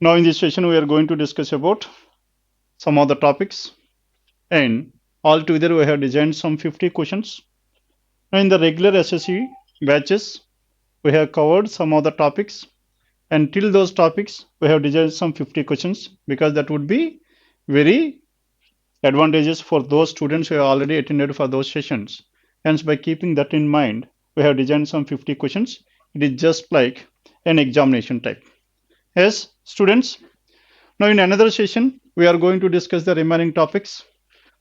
Now in this session we are going to discuss about some of the topics, and altogether we have designed some 50 questions. Now in the regular SSC batches we have covered some of the topics, and till those topics we have designed some 50 questions because that would be very advantageous for those students who have already attended for those sessions. Hence, by keeping that in mind, we have designed some 50 questions. It is just like an examination type. Yes, students. Now in another session, we are going to discuss the remaining topics.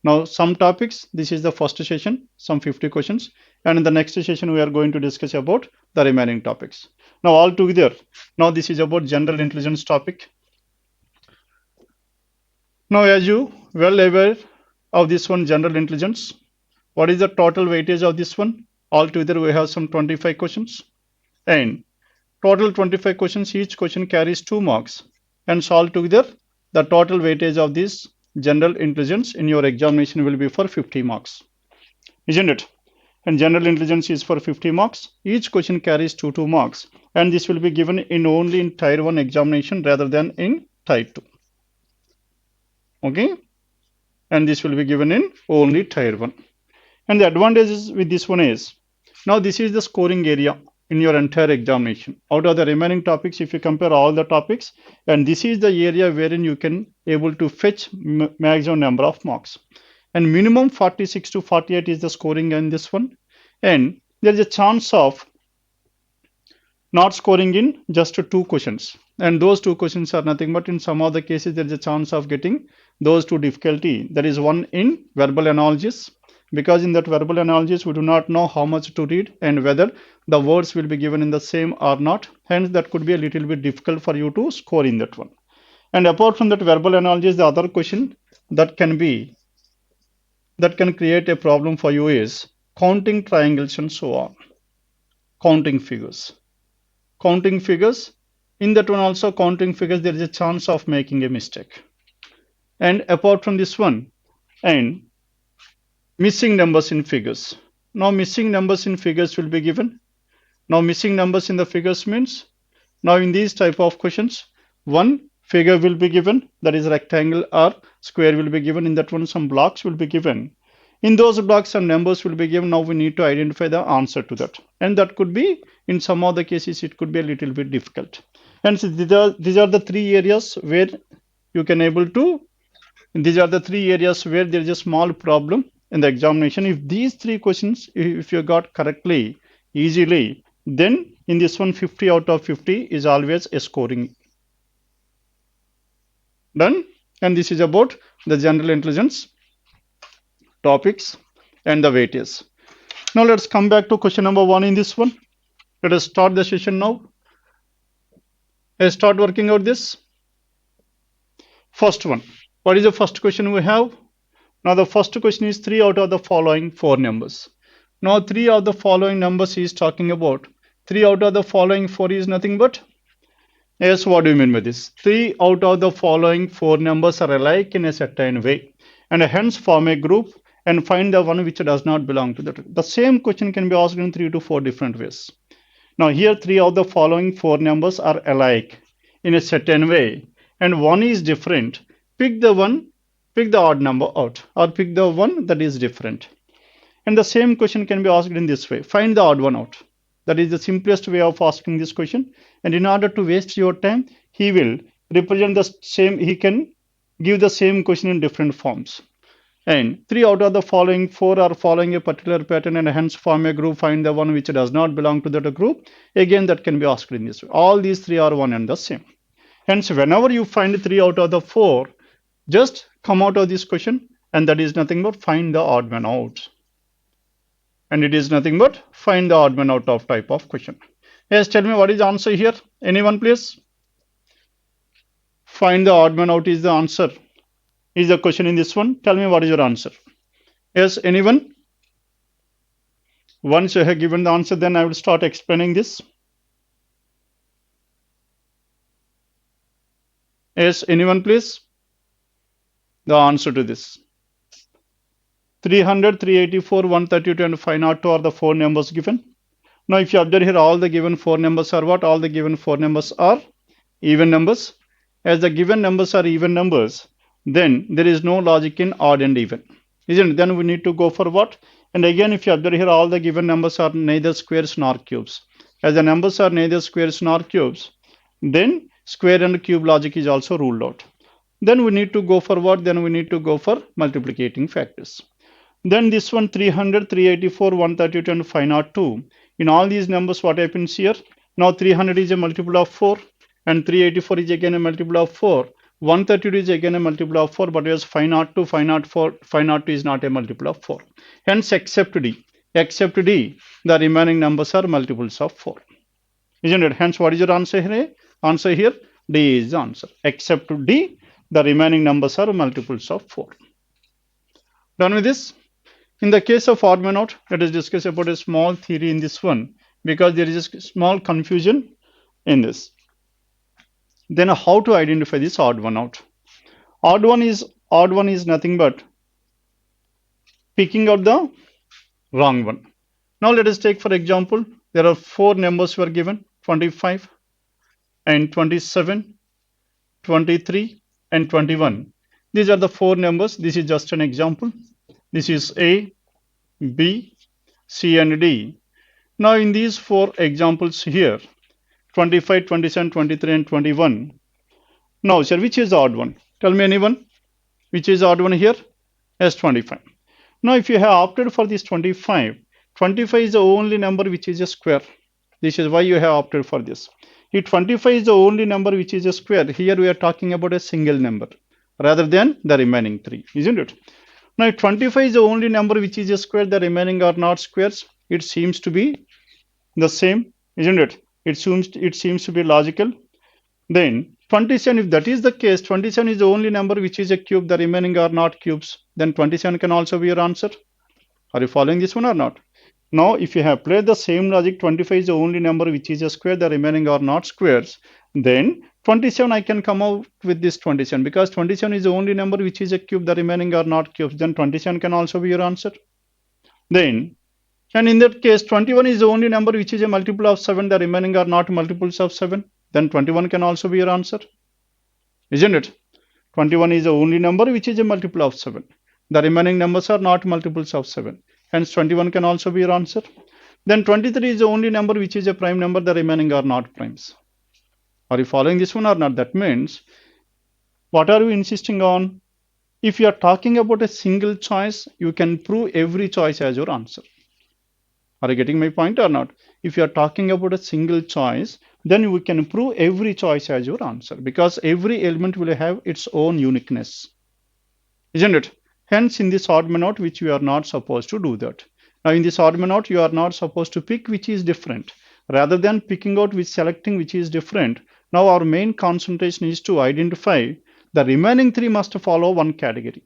Now some topics, this is the first session, some 50 questions. And in the next session, we are going to discuss about the remaining topics. Now all together, now this is about general intelligence topic. Now as you well aware of this one, general intelligence, what is the total weightage of this one? Altogether we have some 25 questions. And total 25 questions, each question carries 2 marks. And so altogether, the total weightage of this general intelligence in your examination will be for 50 marks. Isn't it? And general intelligence is for 50 marks. Each question carries 2 marks. And this will be given in only in Tier 1 examination rather than in Tier 2. Okay? And this will be given in only Tier 1. And the advantages with this one is, now this is the scoring area in your entire examination. Out of the remaining topics, if you compare all the topics, and this is the area wherein you can able to fetch maximum number of marks. And minimum 46 to 48 is the scoring in this one. And there is a chance of not scoring in just 2 questions. And those 2 questions are nothing but in some of the cases there is a chance of getting those 2 difficulty. There is one in verbal analysis, because in that verbal analysis we do not know how much to read and whether the words will be given in the same or not. Hence that could be a little bit difficult for you to score in that one. And apart from that verbal analysis, the other question that can create a problem for you is counting triangles and so on. Counting figures. In that one also, counting figures, there is a chance of making a mistake. And apart from this one, and missing numbers in figures. Now missing numbers in figures will be given. Now missing numbers in the figures means, now in these type of questions, one figure will be given, that is rectangle or square will be given. In that one some blocks will be given. In those blocks some numbers will be given. Now we need to identify the answer to that. And that could be, in some of the cases, it could be a little bit difficult. And so these are the 3 areas where you can able to, these are the 3 areas where there is a small problem in the examination. If these 3 questions, if you got correctly, easily, then in this one 50 out of 50 is always a scoring. Done. And this is about the general intelligence topics and the weightage. Now let's come back to question number 1 in this one. Let us start the session now. Let's start working out this. First one. What is the first question we have? Now the first question is 3 out of the following 4 numbers. Now 3 of the following numbers is talking about. 3 out of the following 4 is nothing but. Yes, what do you mean by this? 3 out of the following 4 numbers are alike in a certain way, and hence form a group and find the one which does not belong to that. The same question can be asked in 3 to 4 different ways. Now here 3 of the following 4 numbers are alike in a certain way, and one is different. Pick the odd number out, or pick the one that is different. And the same question can be asked in this way. Find the odd one out. That is the simplest way of asking this question. And in order to waste your time, he will represent the same, he can give the same question in different forms. And 3 out of the following 4 are following a particular pattern and hence form a group. Find the one which does not belong to that group. Again, that can be asked in this way. All these 3 are one and the same. Hence, whenever you find 3 out of the 4, just come out of this question, and that is nothing but find the odd man out. And it is nothing but find the odd man out of type of question. Yes, tell me what is the answer here? Anyone please? Find the odd man out is the answer. Is the question in this one? Tell me what is your answer. Yes, anyone? Once you have given the answer, then I will start explaining this. Yes, anyone please? The answer to this. 300, 384, 132 and 502 are the 4 numbers given. Now if you observe here, all the given 4 numbers are what? All the given 4 numbers are even numbers. as the given numbers are even numbers, then there is no logic in odd and even, isn't it? Then we need to go for what? And again, if you observe here, all the given numbers are neither squares nor cubes. As the numbers are neither squares nor cubes, then square and cube logic is also ruled out. Then we need to go for what? Then we need to go for multiplicating factors. Then this one 300, 384, 132 and 502. In all these numbers, what happens here? Now 300 is a multiple of 4 and 384 is again a multiple of 4. 132 is again a multiple of 4, but as 502, 504, 502 is not a multiple of 4. Hence, except D, the remaining numbers are multiples of 4. Isn't it? Hence, what is your answer here? Answer here, D is the answer. Except D, the remaining numbers are multiples of 4. Done with this? In the case of odd man out, let us discuss about a small theory in this one, because there is a small confusion in this. Then how to identify this odd one out? Odd one is nothing but picking out the wrong one. Now let us take, for example, there are 4 numbers were given, 25 and 27, 23 and 21. These are the 4 numbers. This is just an example. This is A, B, C and D. Now in these 4 examples here, 25, 27, 23 and 21. Now sir, which is the odd one? Tell me anyone. Which is the odd one here? Yes, 25. Now if you have opted for this 25, 25 is the only number which is a square. This is why you have opted for this. If 25 is the only number which is a square, here we are talking about a single number rather than the remaining 3, isn't it? Now if 25 is the only number which is a square, the remaining are not squares. It seems to be the same, isn't it? It seems to be logical. Then 27, if that is the case, 27 is the only number which is a cube, the remaining are not cubes. Then 27 can also be your answer. Are you following this one or not? Now, if you have played the same logic, 25 is the only number which is a square, the remaining are not squares. Then 27, I can come out with this 27 because 27 is the only number which is a cube, the remaining are not cubes. Then 27 can also be your answer. Then, and in that case, 21 is the only number which is a multiple of 7, the remaining are not multiples of 7. Then 21 can also be your answer. Isn't it? 21 is the only number which is a multiple of 7. The remaining numbers are not multiples of 7. Hence 21 can also be your answer. Then 23 is the only number which is a prime number, the remaining are not primes. Are you following this one or not? That means, what are you insisting on? If you are talking about a single choice, you can prove every choice as your answer. Are you getting my point or not? If you are talking about a single choice, then we can prove every choice as your answer because every element will have its own uniqueness. Isn't it? Hence, in this odd man out, which we are not supposed to do that. Now, in this odd man out, you are not supposed to pick which is different. Rather than picking out selecting which is different, now our main concentration is to identify the remaining 3 must follow one category.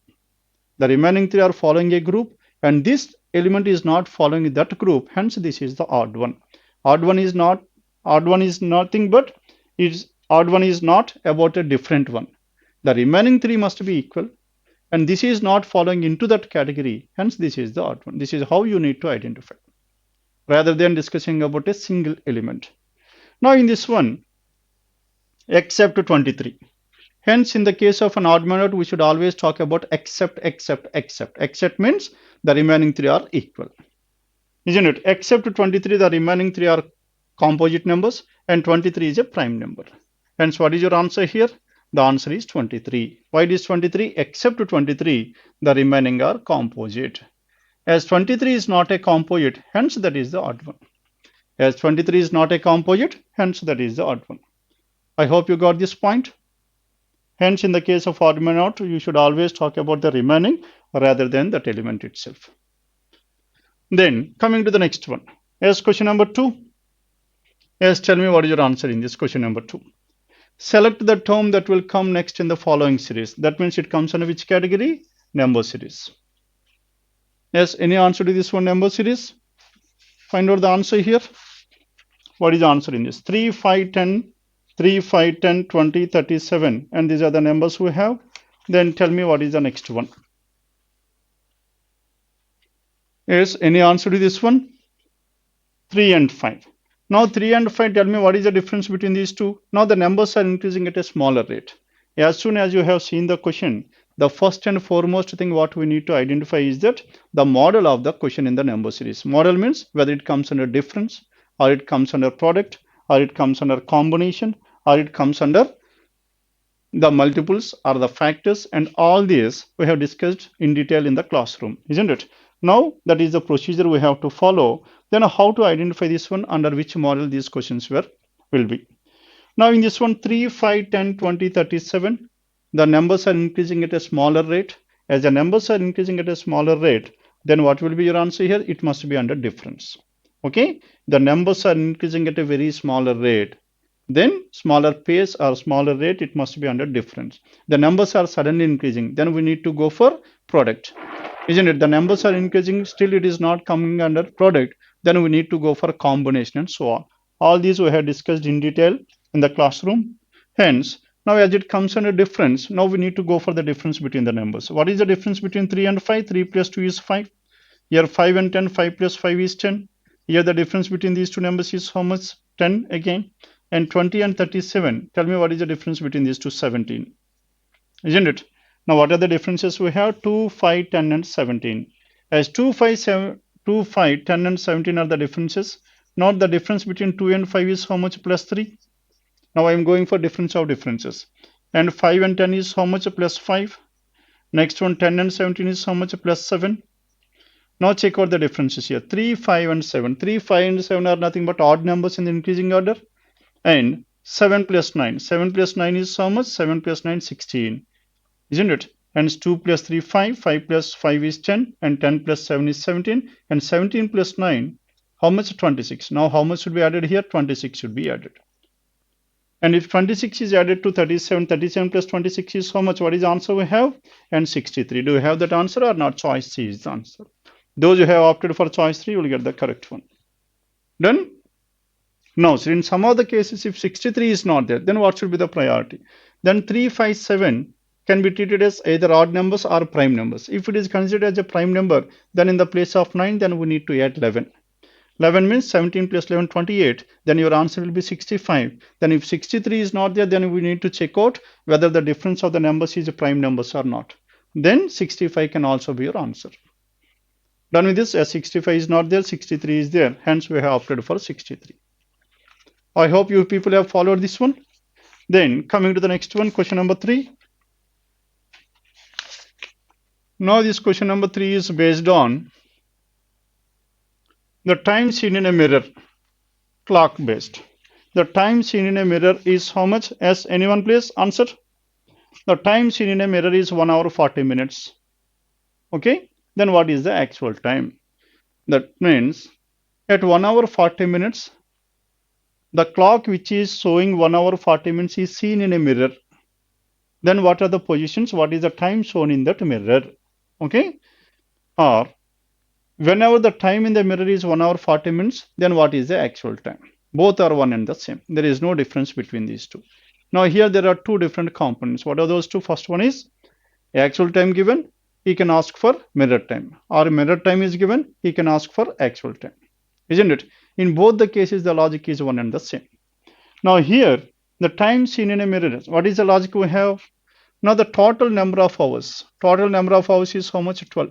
The remaining 3 are following a group, and this element is not following that group. Hence, this is the odd one. Odd one is nothing but odd one is not about a different one. The remaining 3 must be equal. And this is not falling into that category. Hence, this is the odd one. This is how you need to identify rather than discussing about a single element. Now, in this one, except 23. Hence, in the case of an odd man out, we should always talk about except. Except means the remaining 3 are equal. Isn't it? Except 23, the remaining 3 are composite numbers and 23 is a prime number. Hence, what is your answer here? The answer is 23. Why it is 23? Except 23, the remaining are composite. As 23 is not a composite, hence that is the odd one. As 23 is not a composite, hence that is the odd one. I hope you got this point. Hence, in the case of odd man out, you should always talk about the remaining rather than that element itself. Then, coming to the next one. As question number 2. Yes, tell me what is your answer in this question number 2. Select the term that will come next in the following series. That means it comes under which category? Number series. Yes, any answer to this one, number series? Find out the answer here. What is the answer in this? 3, 5, 10, 3, 5, 10, 20, 37. And these are the numbers we have. Then tell me what is the next one. Yes, any answer to this one? 3 and 5. Now 3 and 5, tell me what is the difference between these two. Now the numbers are increasing at a smaller rate. As soon as you have seen the question, the first and foremost thing what we need to identify is that the model of the question in the number series. Model means whether it comes under difference, or it comes under product, or it comes under combination, or it comes under the multiples or the factors, and all these we have discussed in detail in the classroom, isn't it? Now that is the procedure we have to follow. Then how to identify this one, under which model these questions will be. Now in this one, 3, 5, 10, 20, 37, the numbers are increasing at a smaller rate. As the numbers are increasing at a smaller rate, then what will be your answer here? It must be under difference. Okay, the numbers are increasing at a very smaller rate. Then smaller pace or smaller rate, it must be under difference. The numbers are suddenly increasing, then we need to go for product. Isn't it? The numbers are increasing, still it is not coming under product, then we need to go for combination and so on. All these we have discussed in detail in the classroom. Hence, now as it comes under difference, now we need to go for the difference between the numbers. What is the difference between 3 and 5? 3 plus 2 is 5. Here 5 and 10, 5 plus 5 is 10. Here the difference between these two numbers is how much? 10 again. And 20 and 37, tell me what is the difference between these two? 17. Isn't it? Now what are the differences we have? 2, 5, 10 and 17. As 2, 5, 7, 2, 5, 10 and 17 are the differences. Now the difference between 2 and 5 is how much? Plus 3. Now I am going for difference of differences. And 5 and 10 is how much? Plus 5. Next one, 10 and 17 is how much? Plus 7. Now check out the differences here. 3, 5 and 7. 3, 5 and 7 are nothing but odd numbers in the increasing order. And 7 plus 9. 7 plus 9 is how much? 7 plus 9, 16. Isn't it? Hence 2 plus 3, 5. 5 plus 5 is 10. And 10 plus 7 is 17. And 17 plus 9, how much? 26. Now how much should be added here? 26 should be added. And if 26 is added to 37, 37 plus 26 is how much? What is the answer we have? And 63. Do you have that answer or not? Choice C is the answer. Those who have opted for choice 3 will get the correct one. Done? Now, so in some of the cases, if 63 is not there, then what should be the priority? Then 3, 5, 7 can be treated as either odd numbers or prime numbers. If it is considered as a prime number, then in the place of 9, then we need to add 11. 11 means 17 plus 11, 28. Then your answer will be 65. Then if 63 is not there, then we need to check out whether the difference of the numbers is prime numbers or not. Then 65 can also be your answer. Done with this, as 65 is not there, 63 is there. Hence, we have opted for 63. I hope you people have followed this one. Then coming to the next one, question number 3. Now this question number 3 is based on the time seen in a mirror, clock based. The time seen in a mirror is how much? As anyone please answer. The time seen in a mirror is 1 hour 40 minutes. Okay, then what is the actual time? That means at 1 hour 40 minutes, the clock which is showing 1 hour 40 minutes is seen in a mirror. Then what are the positions? What is the time shown in that mirror? Okay, or whenever the time in the mirror is 1 hour 40 minutes, then what is the actual time? Both are one and the same. There is no difference between these two. Now here there are two different components. What are those two? First one is actual time given, he can ask for mirror time, or mirror time is given, he can ask for actual time. Isn't it? In both the cases, the logic is one and the same. Now here, the time seen in a mirror, what is the logic we have? Now the total number of hours. Total number of hours is how much? 12.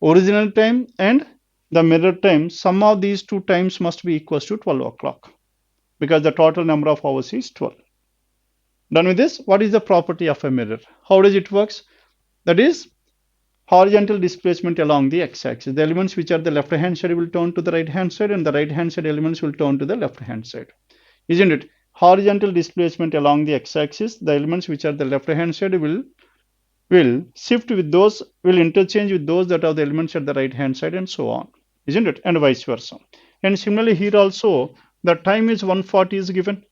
Original time and the mirror time, sum of these two times must be equal to 12 o'clock, because the total number of hours is 12. Done with this, what is the property of a mirror? How does it work? That is horizontal displacement along the x-axis. The elements which are the left hand side will turn to the right hand side, and the right hand side elements will turn to the left hand side. Isn't it? Horizontal displacement along the x-axis, the elements which are the left hand side will shift with those, will interchange with those that are the elements at the right hand side, and so on. Isn't it? And vice versa. And similarly here also, the time is 140 is given.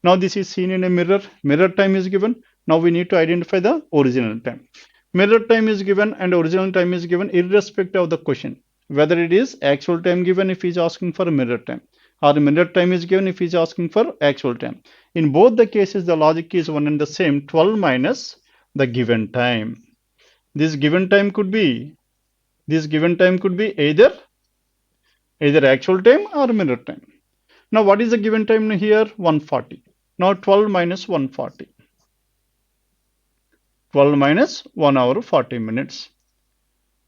Now this is seen in a mirror. Mirror time is given. Now we need to identify the original time. Mirror time is given and original time is given irrespective of the question, whether it is actual time given if he is asking for a mirror time, or mirror time is given if he is asking for actual time. In both the cases, the logic is one and the same, 12 minus the given time. This given time could be either actual time or mirror time. Now what is the given time here? 140. Now 12 minus 140. 12 minus 1 hour 40 minutes.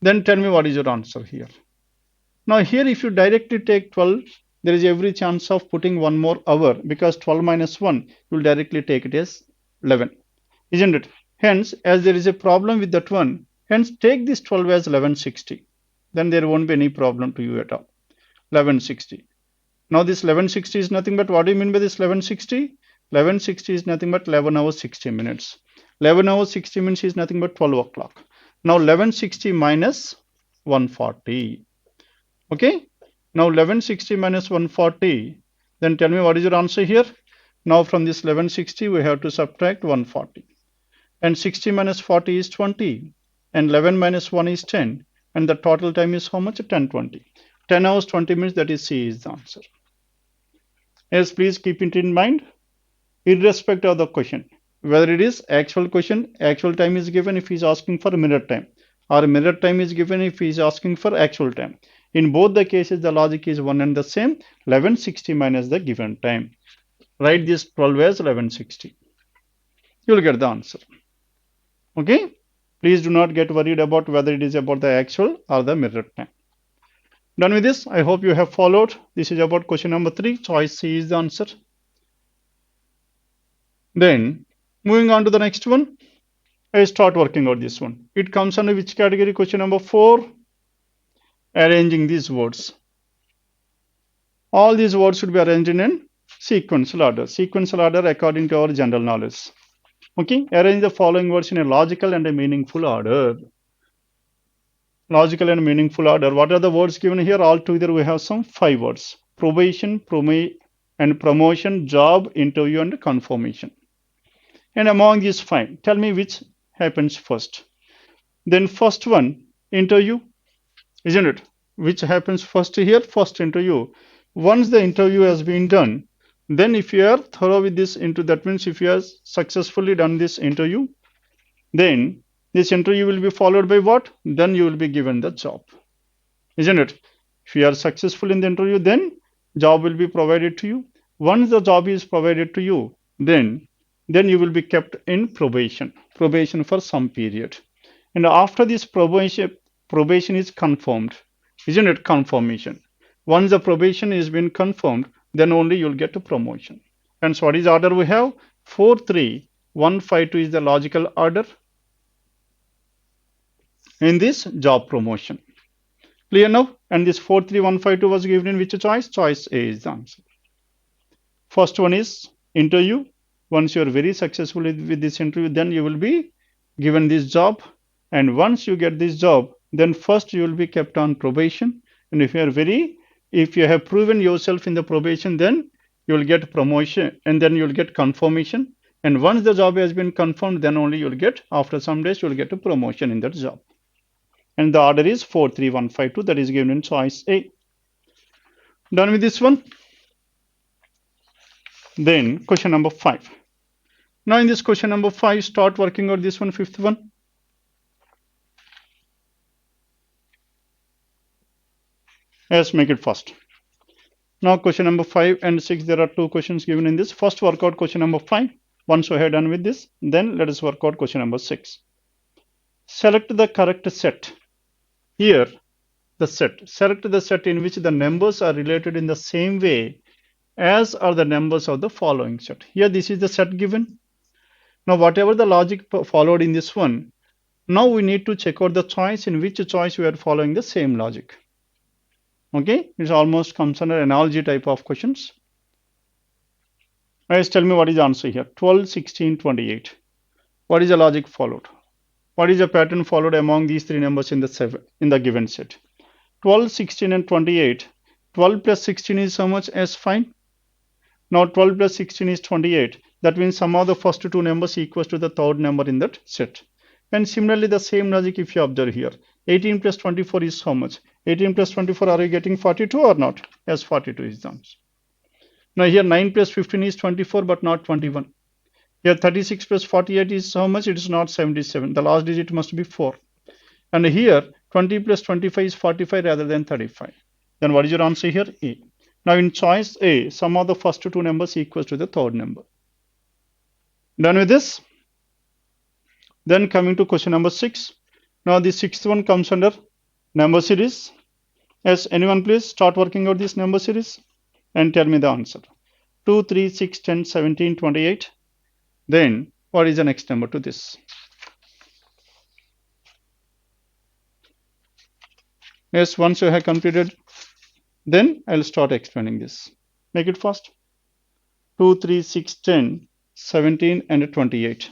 Then tell me what is your answer here. Now here if you directly take 12, there is every chance of putting one more hour, because 12 minus 1, you will directly take it as 11, isn't it? Hence, as there is a problem with that one, hence take this 12 as 1160. Then there won't be any problem to you at all. 1160. Now this 1160 is nothing but, what do you mean by this 1160? 1160 is nothing but 11 hours 60 minutes. 11 hours 60 minutes is nothing but 12 o'clock. Now 1160 minus 140. Okay. Now 1160 minus 140. Then tell me what is your answer here. Now from this 1160 we have to subtract 140. And 60 minus 40 is 20. And 11 minus 1 is 10. And the total time is how much? 10:20. 10 hours 20 minutes, that is C is the answer. Yes, please keep it in mind, irrespective of the question. Whether it is actual question, actual time is given if he is asking for mirror time, or mirror time is given if he is asking for actual time. In both the cases, the logic is one and the same. 1160 minus the given time. Write this 12 as 1160. You will get the answer. Okay? Please do not get worried about whether it is about the actual or the mirror time. Done with this? I hope you have followed. This is about question number 3. Choice C is the answer. Then, moving on to the next one, I start working out this one. It comes under which category? Question number 4. Arranging these words. All these words should be arranged in a sequential order. Sequential order according to our general knowledge. Okay, arrange the following words in a logical and a meaningful order. Logical and meaningful order. What are the words given here? All together we have some 5 words. Probation, promotion, job, interview, and confirmation. And among these 5, tell me which happens first. Then first one, interview, isn't it? Which happens first here? First interview. Once the interview has been done, then if you are thorough with this that means if you have successfully done this interview, then this interview will be followed by what? Then you will be given the job, isn't it? If you are successful in the interview, then job will be provided to you. Once the job is provided to you, then you will be kept in probation for some period. And after this probation is confirmed, isn't it? Confirmation. Once the probation is been confirmed, then only you'll get a promotion. And so what is the order we have? 4, 3, 1, 5, 2 is the logical order in this job promotion. Clear now? And this 4, 3, 1, 5, 2 was given in which choice? Choice A is the answer. First one is interview. Once you are very successful with this interview, then you will be given this job. And once you get this job, then first you will be kept on probation. And if you have proven yourself in the probation, then you will get promotion, and then you will get confirmation. And once the job has been confirmed, then only you will get, after some days, you will get a promotion in that job. And the order is 4, 3, 1, 5, 2. That is given in choice A. Done with this one? Then question number 5. Now in this question number 5, start working out this one, 5th one. Let's make it fast. Now question number 5 and 6, there are 2 questions given in this. First work out question number 5. Once we have done with this, then let us work out question number 6. Select the correct set. Here, the set. Select the set in which the numbers are related in the same way as are the numbers of the following set. Here, this is the set given. Now, whatever the logic followed in this one, now we need to check out the choice in which choice we are following the same logic. Okay, it almost comes under analogy type of questions. Guys, tell me what is the answer here. 12, 16, 28. What is the logic followed? What is the pattern followed among these 3 numbers in the given set? 12, 16, and 28. 12 plus 16 is how much? As 5. Now 12 plus 16 is 28. That means sum of the first 2 numbers equals to the third number in that set. And similarly, the same logic if you observe here. 18 plus 24 is how much? 18 plus 24, are you getting 42 or not? As 42 is the answer. Now here 9 plus 15 is 24 but not 21. Here 36 plus 48 is how much? It is not 77. The last digit must be 4. And here 20 plus 25 is 45 rather than 35. Then what is your answer here? A. Now in choice A, sum of the first 2 numbers equals to the third number. Done with this? Then coming to question number 6. Now the sixth one comes under number series. Yes, anyone please start working out this number series and tell me the answer. 2, 3, 6, 10, 17, 28. Then what is the next number to this? Yes, once you have completed, then I'll start explaining this. Make it fast. 2, 3, 6, 10, 17 and 28.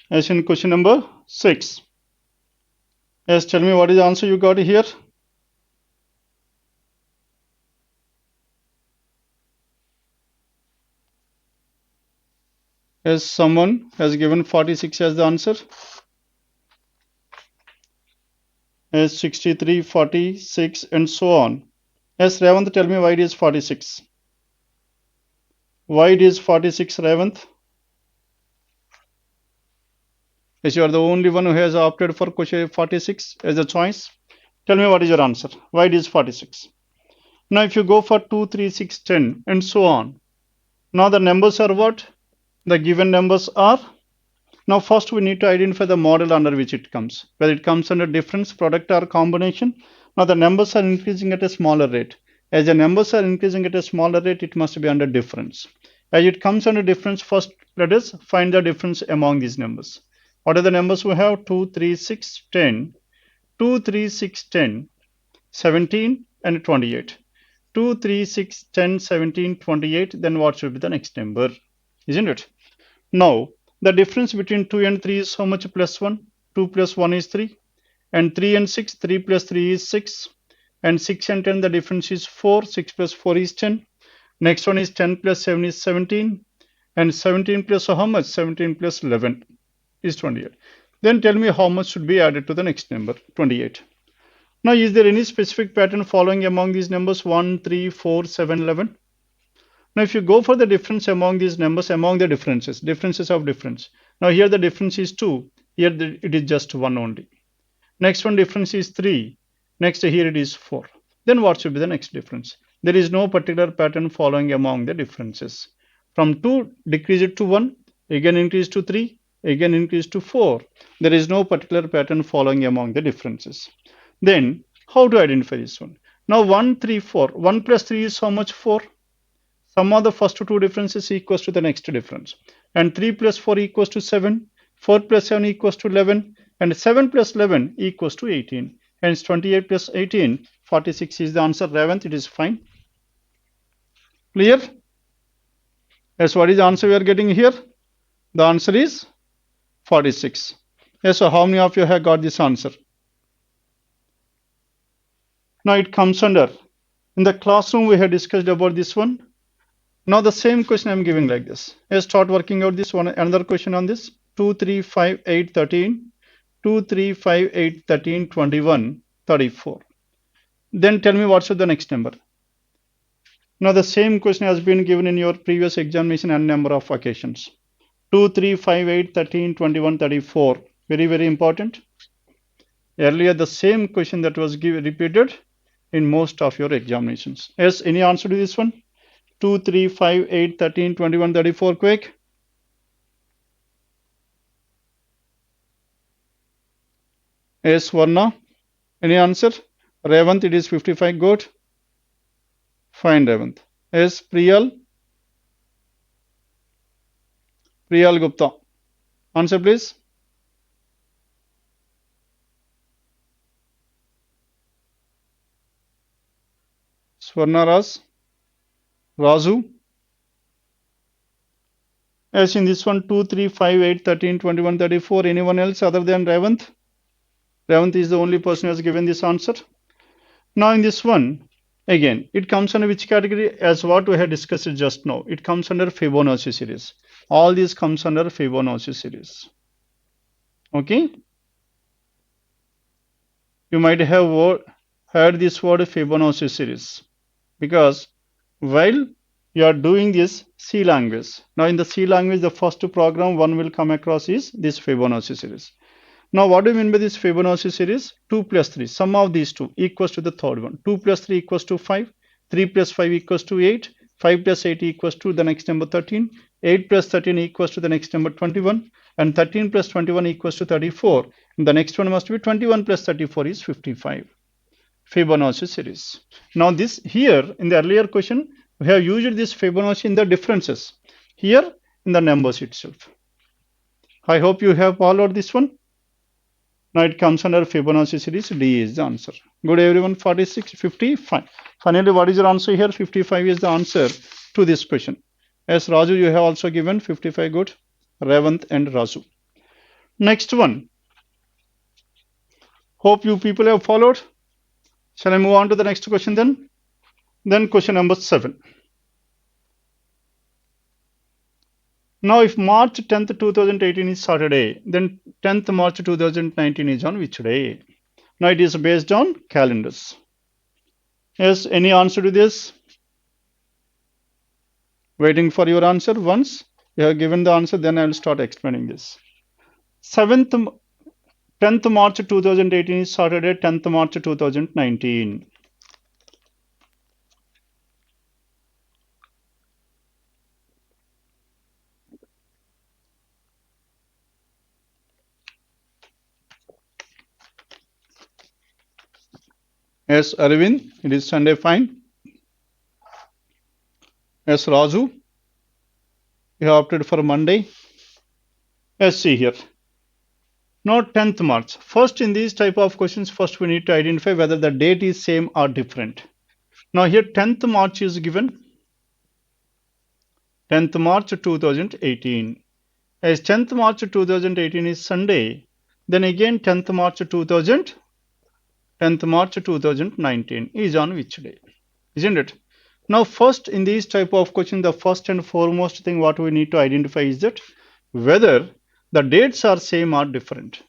As in question number 6. Yes, tell me what is the answer you got here. As someone has given 46 as the answer. As 63, 46 and so on. Yes, Revant, tell me why it is 46. Why it is 46, Revant? Yes, you are the only one who has opted for question 46 as a choice. Tell me what is your answer. Why it is 46? Now if you go for 2, 3, 6, 10 and so on. Now the numbers are what? The given numbers are. Now first we need to identify the model under which it comes. Whether it comes under difference, product or combination. Now the numbers are increasing at a smaller rate. As the numbers are increasing at a smaller rate, it must be under difference. As it comes under difference, first let us find the difference among these numbers. What are the numbers we have? 2, 3, 6, 10. 2, 3, 6, 10. 17 and 28. 2, 3, 6, 10, 17, 28. Then what should be the next number? Isn't it? Now, the difference between 2 and 3 is how much plus 1? 2 plus 1 is 3. And 3 and 6, 3 plus 3 is 6. And 6 and 10, the difference is 4. 6 plus 4 is 10. Next one is 10 plus 7 is 17. And 17 plus how much? 17 plus 11 is 28. Then tell me how much should be added to the next number, 28. Now, is there any specific pattern following among these numbers 1, 3, 4, 7, 11? Now, if you go for the difference among these numbers, among the differences of difference. Now, here the difference is 2. Here it is just 1 only. Next one difference is 3. Next here it is 4. Then what should be the next difference? There is no particular pattern following among the differences. From 2 decrease it to 1, again increase to 3, again increase to 4. There is no particular pattern following among the differences. Then how to identify this one? Now 1, 3, 4. 1 plus 3 is how much? 4. Sum of the first two differences equals to the next difference. And 3 plus 4 equals to 7. 4 plus 7 equals to 11. And 7 plus 11 equals to 18. Hence 28 plus 18, 46 is the answer. Revant, it is fine. Clear? Yes, what is the answer we are getting here? The answer is 46. Yes, so how many of you have got this answer? Now it comes under, in the classroom we have discussed about this one. Now the same question I am giving like this. Let's start working out this one. Another question on this. 2, 3, 5, 8, 13. 2, 3, 5, 8, 13, 21, 34. Then tell me what's the next number. Now the same question has been given in your previous examination and number of occasions. 2, 3, 5, 8, 13, 21, 34. Very, very important. Earlier, the same question that was repeated in most of your examinations. Yes, any answer to this one? 2, 3, 5, 8, 13, 21, 34, quick. Yes, Varna. Any answer? Revant, it is 55. Good. Fine, Revant. Yes, Priyal. Priyal Gupta. Answer, please. Swarna Ras. Razu. Yes, in this one, 2, 3, 5, 8, 13, 21, 34. Anyone else other than Revant? Revant is the only person who has given this answer. Now, in this one, again, it comes under which category? As what we had discussed just now. It comes under Fibonacci series. All these comes under Fibonacci series. Okay? You might have heard this word Fibonacci series because while you are doing this C language, now in the C language, the first program one will come across is this Fibonacci series. Now, what do you mean by this Fibonacci series? 2 plus 3, sum of these two equals to the third one. 2 plus 3 equals to 5, 3 plus 5 equals to 8, 5 plus 8 equals to the next number 13, 8 plus 13 equals to the next number 21, and 13 plus 21 equals to 34. And the next one must be 21 plus 34 is 55. Fibonacci series. Now, this here in the earlier question, we have used this Fibonacci in the differences. Here in the numbers itself. I hope you have followed this one. Now it comes under Fibonacci series. D is the answer. Good everyone. 46, 55. Finally, what is your answer here? 55 is the answer to this question. Yes, Raju, you have also given 55. Good. Revant and Raju. Next one. Hope you people have followed. Shall I move on to the next question then? Then question number 7. Now, if March 10th, 2018 is Saturday, then 10th March 2019 is on which day? Now, it is based on calendars. Yes, any answer to this? Waiting for your answer. Once you have given the answer, then I will start explaining this. 10th March 2018 is Saturday, 10th March 2019. Yes, Arvind, it is Sunday, fine. Yes, Raju, you have opted for Monday. Yes, see here. Now 10th March. First, in these type of questions, first we need to identify whether the date is same or different. Now here 10th March is given. 10th March 2018. As 10th March 2018 is Sunday, then again 10th March 2019 is on which day? Isn't it? Now first in these type of questions, the first and foremost thing what we need to identify is that whether the dates are same or different.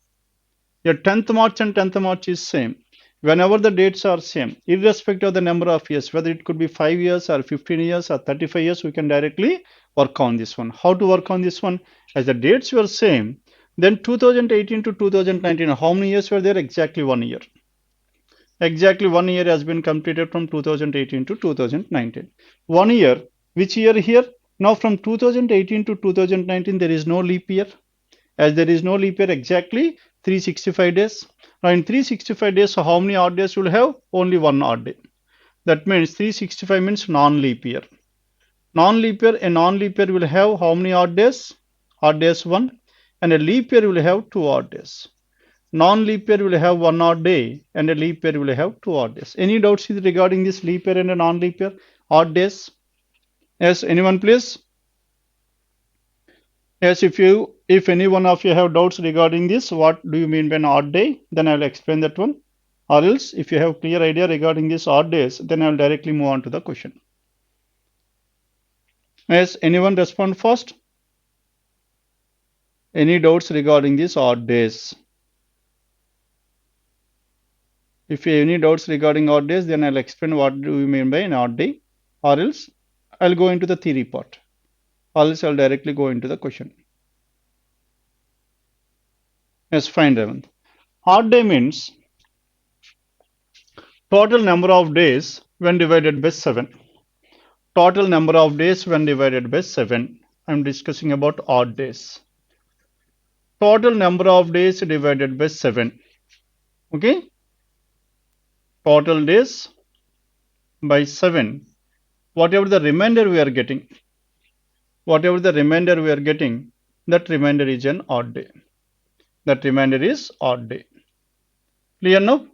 Your 10th March and 10th March is same. Whenever the dates are same, irrespective of the number of years, whether it could be 5 years or 15 years or 35 years, we can directly work on this one. How to work on this one? As the dates were same, then 2018 to 2019, how many years were there? Exactly 1 year. Exactly 1 year has been completed from 2018 to 2019. 1 year, which year here? Now from 2018 to 2019, there is no leap year. As there is no leap year, exactly 365 days. Now in 365 days, so how many odd days will have? Only one odd day. That means 365 means non-leap year. Non-leap year, a non-leap year will have how many odd days? Odd days 1. And a leap year will have 2 odd days. Non-leap year will have 1 odd day and a leap year will have 2 odd days. Any doubts regarding this leap year and a non-leap year? Odd days? Yes, anyone please? Yes, if any one of you have doubts regarding this, what do you mean by an odd day? Then I will explain that one. Or else, if you have clear idea regarding this odd days, then I will directly move on to the question. Yes, anyone respond first? Any doubts regarding these odd days? If you have any doubts regarding odd days, then I'll explain what do you mean by an odd day. Or else, I'll go into the theory part. Or else, I'll directly go into the question. Yes, fine, Raymond. Odd day means Total number of days when divided by 7. Total number of days when divided by 7. I'm discussing about odd days. Total number of days divided by 7. Okay. Total days by 7. Whatever the remainder we are getting, that remainder is an odd day. That remainder is odd day. Clear now?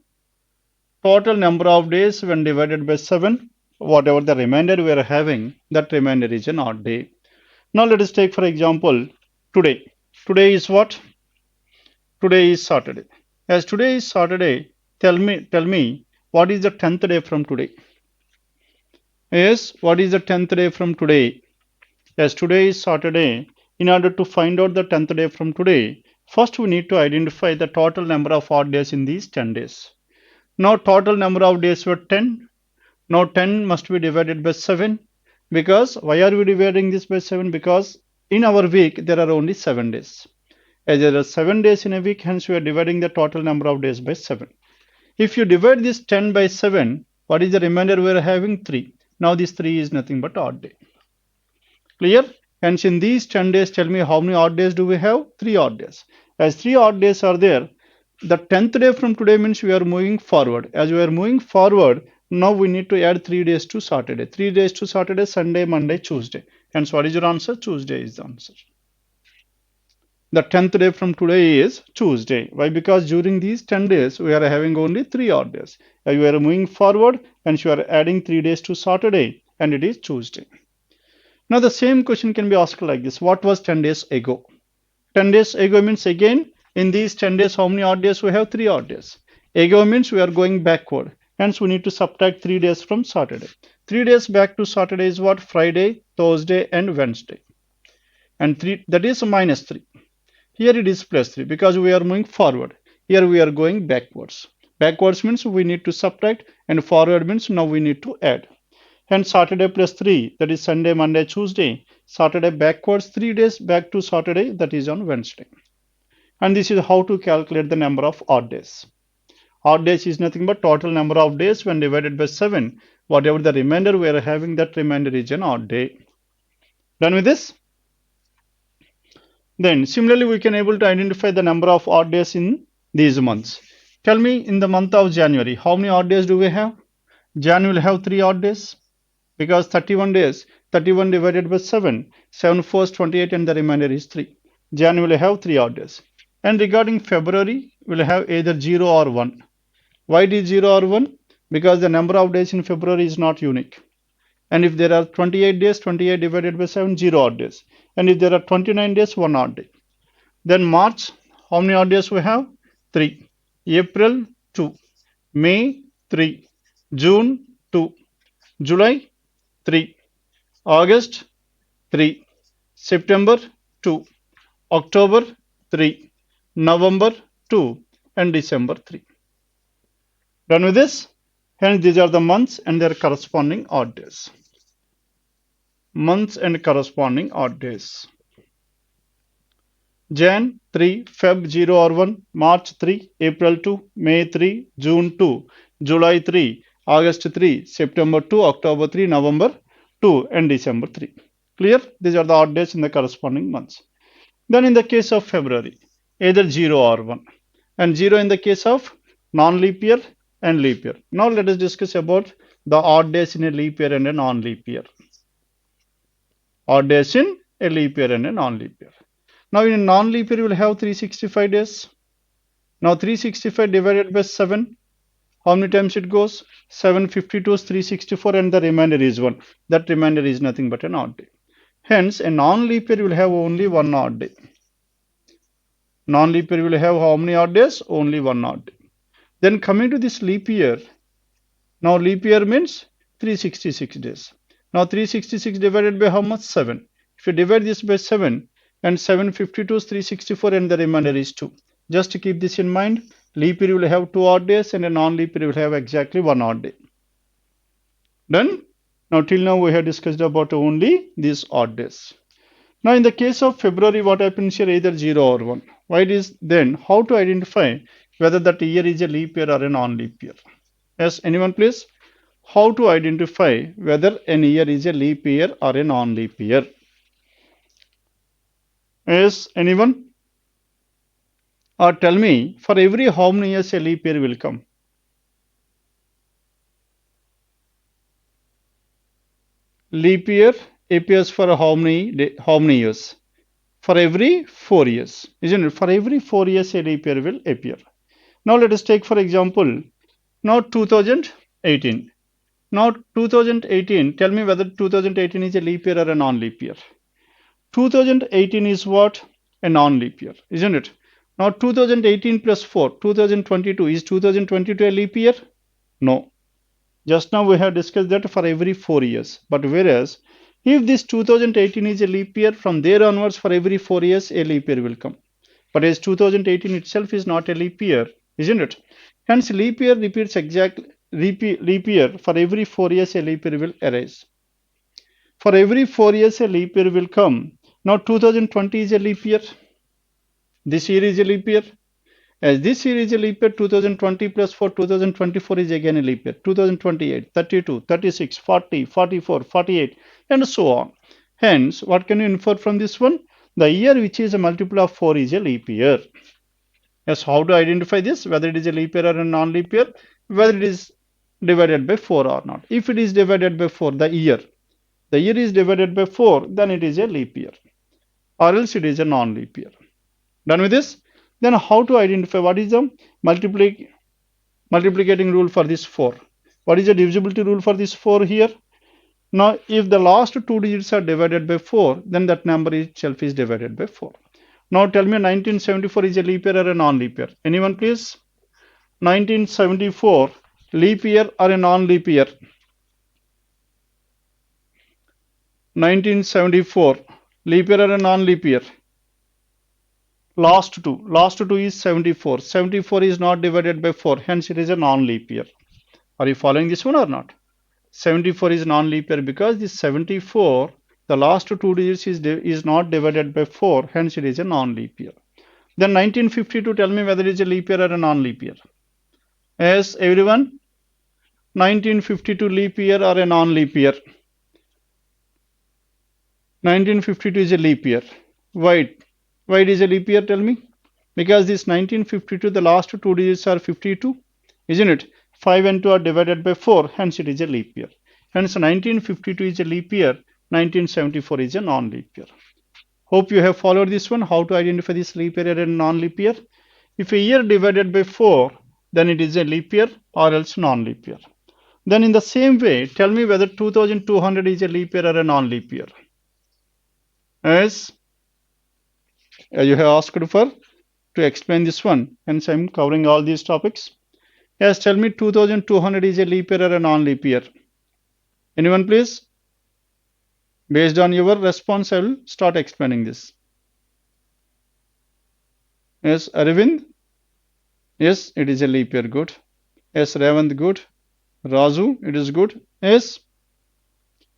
Total number of days when divided by 7, whatever the remainder we are having, that remainder is an odd day. Now let us take for example today. Today is what? Today is Saturday. As today is Saturday, tell me what is the 10th day from today? Yes, what is the 10th day from today? Yes, today is Saturday. In order to find out the 10th day from today, first we need to identify the total number of odd days in these 10 days. Now total number of days were 10. Now 10 must be divided by 7. Because why are we dividing this by 7? Because in our week there are only 7 days. As there are 7 days in a week, hence we are dividing the total number of days by 7. If you divide this 10 by 7, what is the remainder we are having? 3. Now this 3 is nothing but odd day. Clear? Hence in these 10 days, tell me how many odd days do we have? 3 odd days. As 3 odd days are there, the 10th day from today means we are moving forward. As we are moving forward, now we need to add 3 days to Saturday. 3 days to Saturday, Sunday, Monday, Tuesday. Hence what is your answer? Tuesday is the answer. The 10th day from today is Tuesday. Why? Because during these 10 days, we are having only 3 odd days. As we are moving forward, and you are adding 3 days to Saturday, and it is Tuesday. Now the same question can be asked like this. What was 10 days ago? 10 days ago means again, in these 10 days, how many odd days we have? 3 odd days. Ago means we are going backward. Hence, we need to subtract 3 days from Saturday. 3 days back to Saturday is what? Friday, Thursday, and Wednesday. And 3, that is minus 3. Here it is plus 3 because we are moving forward. Here we are going backwards. Backwards means we need to subtract, and forward means now we need to add. Hence Saturday plus 3, that is Sunday, Monday, Tuesday. Saturday backwards 3 days back to Saturday, that is on Wednesday. And this is how to calculate the number of odd days. Odd days is nothing but total number of days when divided by 7. Whatever the remainder we are having, that remainder is an odd day. Done with this? Then similarly we can able to identify the number of odd days in these months. Tell me in the month of January, how many odd days do we have? Jan will have 3 odd days because 31 days, 31 divided by 7, 7 4 28 and the remainder is 3. Jan will have 3 odd days. And regarding February, we'll have either 0 or 1. Why it is 0 or 1? Because the number of days in February is not unique. And if there are 28 days, 28 divided by 7, 0 odd days. And if there are 29 days, 1 odd day. Then March, how many odd days we have? 3. April, 2. May, 3. June, 2. July, 3. August, 3. September, 2. October, 3. November, 2. And December, 3. Done with this? Hence, these are the months and their corresponding odd days. Months and corresponding odd days. Jan 3, Feb 0 or 1, March 3, April 2, May 3, June 2, July 3, August 3, September 2, October 3, November 2 and December 3. Clear? These are the odd days in the corresponding months. Then in the case of February, either 0 or 1. And 0 in the case of non-leap year and leap year. Now let us discuss about the odd days in a leap year and a non-leap year. Odd days in a leap year and a non-leap year. Now in a non-leap year, you will have 365 days. Now 365 divided by 7, how many times it goes? 752 is 364 and the remainder is 1. That remainder is nothing but an odd day. Hence, a non-leap year will have only 1 odd day. Non-leap year will have how many odd days? Only 1 odd day. Then coming to this leap year, now leap year means 366 days. Now 366 divided by how much? 7. If you divide this by 7, and 752 is 364 and the remainder is 2. Just to keep this in mind, leap year will have 2 odd days and a non-leap year will have exactly 1 odd day. Done? Now till now we have discussed about only these odd days. Now in the case of February, what happens here? Either 0 or 1. Why it is then? How to identify whether that year is a leap year or a non-leap year? Yes, anyone please? How to identify whether an year is a leap year or a non-leap year? Yes, anyone? Or tell me, for every how many years a leap year will come? Leap year appears for how many years? For every 4 years, isn't it? For every 4 years, a leap year will appear. Now let us take for example, now 2018. Now 2018, tell me whether 2018 is a leap year or a non-leap year. 2018 is what? A non-leap year, isn't it? Now 2018 plus 4, 2022, is 2022 a leap year? No. Just now we have discussed that for every 4 years. But whereas if this 2018 is a leap year, from there onwards for every 4 years a leap year will come. But as 2018 itself is not a leap year, isn't it? Hence leap year repeats exactly leap year for every 4 years a leap year will arise. For every 4 years a leap year will come. Now 2020 is a leap year. This year is a leap year. As this year is a leap year, 2020 plus 4, 2024 is again a leap year. 2028, 32, 36, 40, 44, 48, and so on. Hence, what can you infer from this one? The year which is a multiple of 4 is a leap year. Yes, how to identify this? Whether it is a leap year or a non-leap year, whether it is divided by 4 or not. If it is divided by 4, the year is divided by 4, then it is a leap year, or else it is a non-leap year. Done with this? Then how to identify what is the multiplicating rule for this 4? What is the divisibility rule for this 4 here? Now, if the last two digits are divided by 4, then that number itself is divided by 4. Now, tell me 1974 is a leap year or a non-leap year? Anyone please? 1974, leap year or a non-leap year? 1974, leap year or a non-leap year? Last two is 74. 74 is not divided by 4, hence it is a non-leap year. Are you following this one or not? 74 is non-leap year because this 74, the last two digits is not divided by 4, hence it is a non-leap year. Then 1952, tell me whether it is a leap year or a non-leap year. Yes, everyone? 1952 leap year or a non-leap year? 1952 is a leap year. Why? Why it is a leap year, tell me? Because this 1952, the last two digits are 52, isn't it? 5 and 2 are divided by 4, hence it is a leap year. Hence 1952 is a leap year, 1974 is a non-leap year. Hope you have followed this one, how to identify this leap year and non-leap year. If a year divided by 4, then it is a leap year or else non-leap year. Then in the same way, tell me whether 2200 is a leap year or a non-leap year. Yes, you have asked for to explain this one, hence I am covering all these topics. Yes, tell me 2200 is a leap year or a non-leap year? Anyone please? Based on your response, I will start explaining this. Yes, Arvind? Yes, it is a leap year, good. Yes, Revant, good. Raju, it is good. Yes,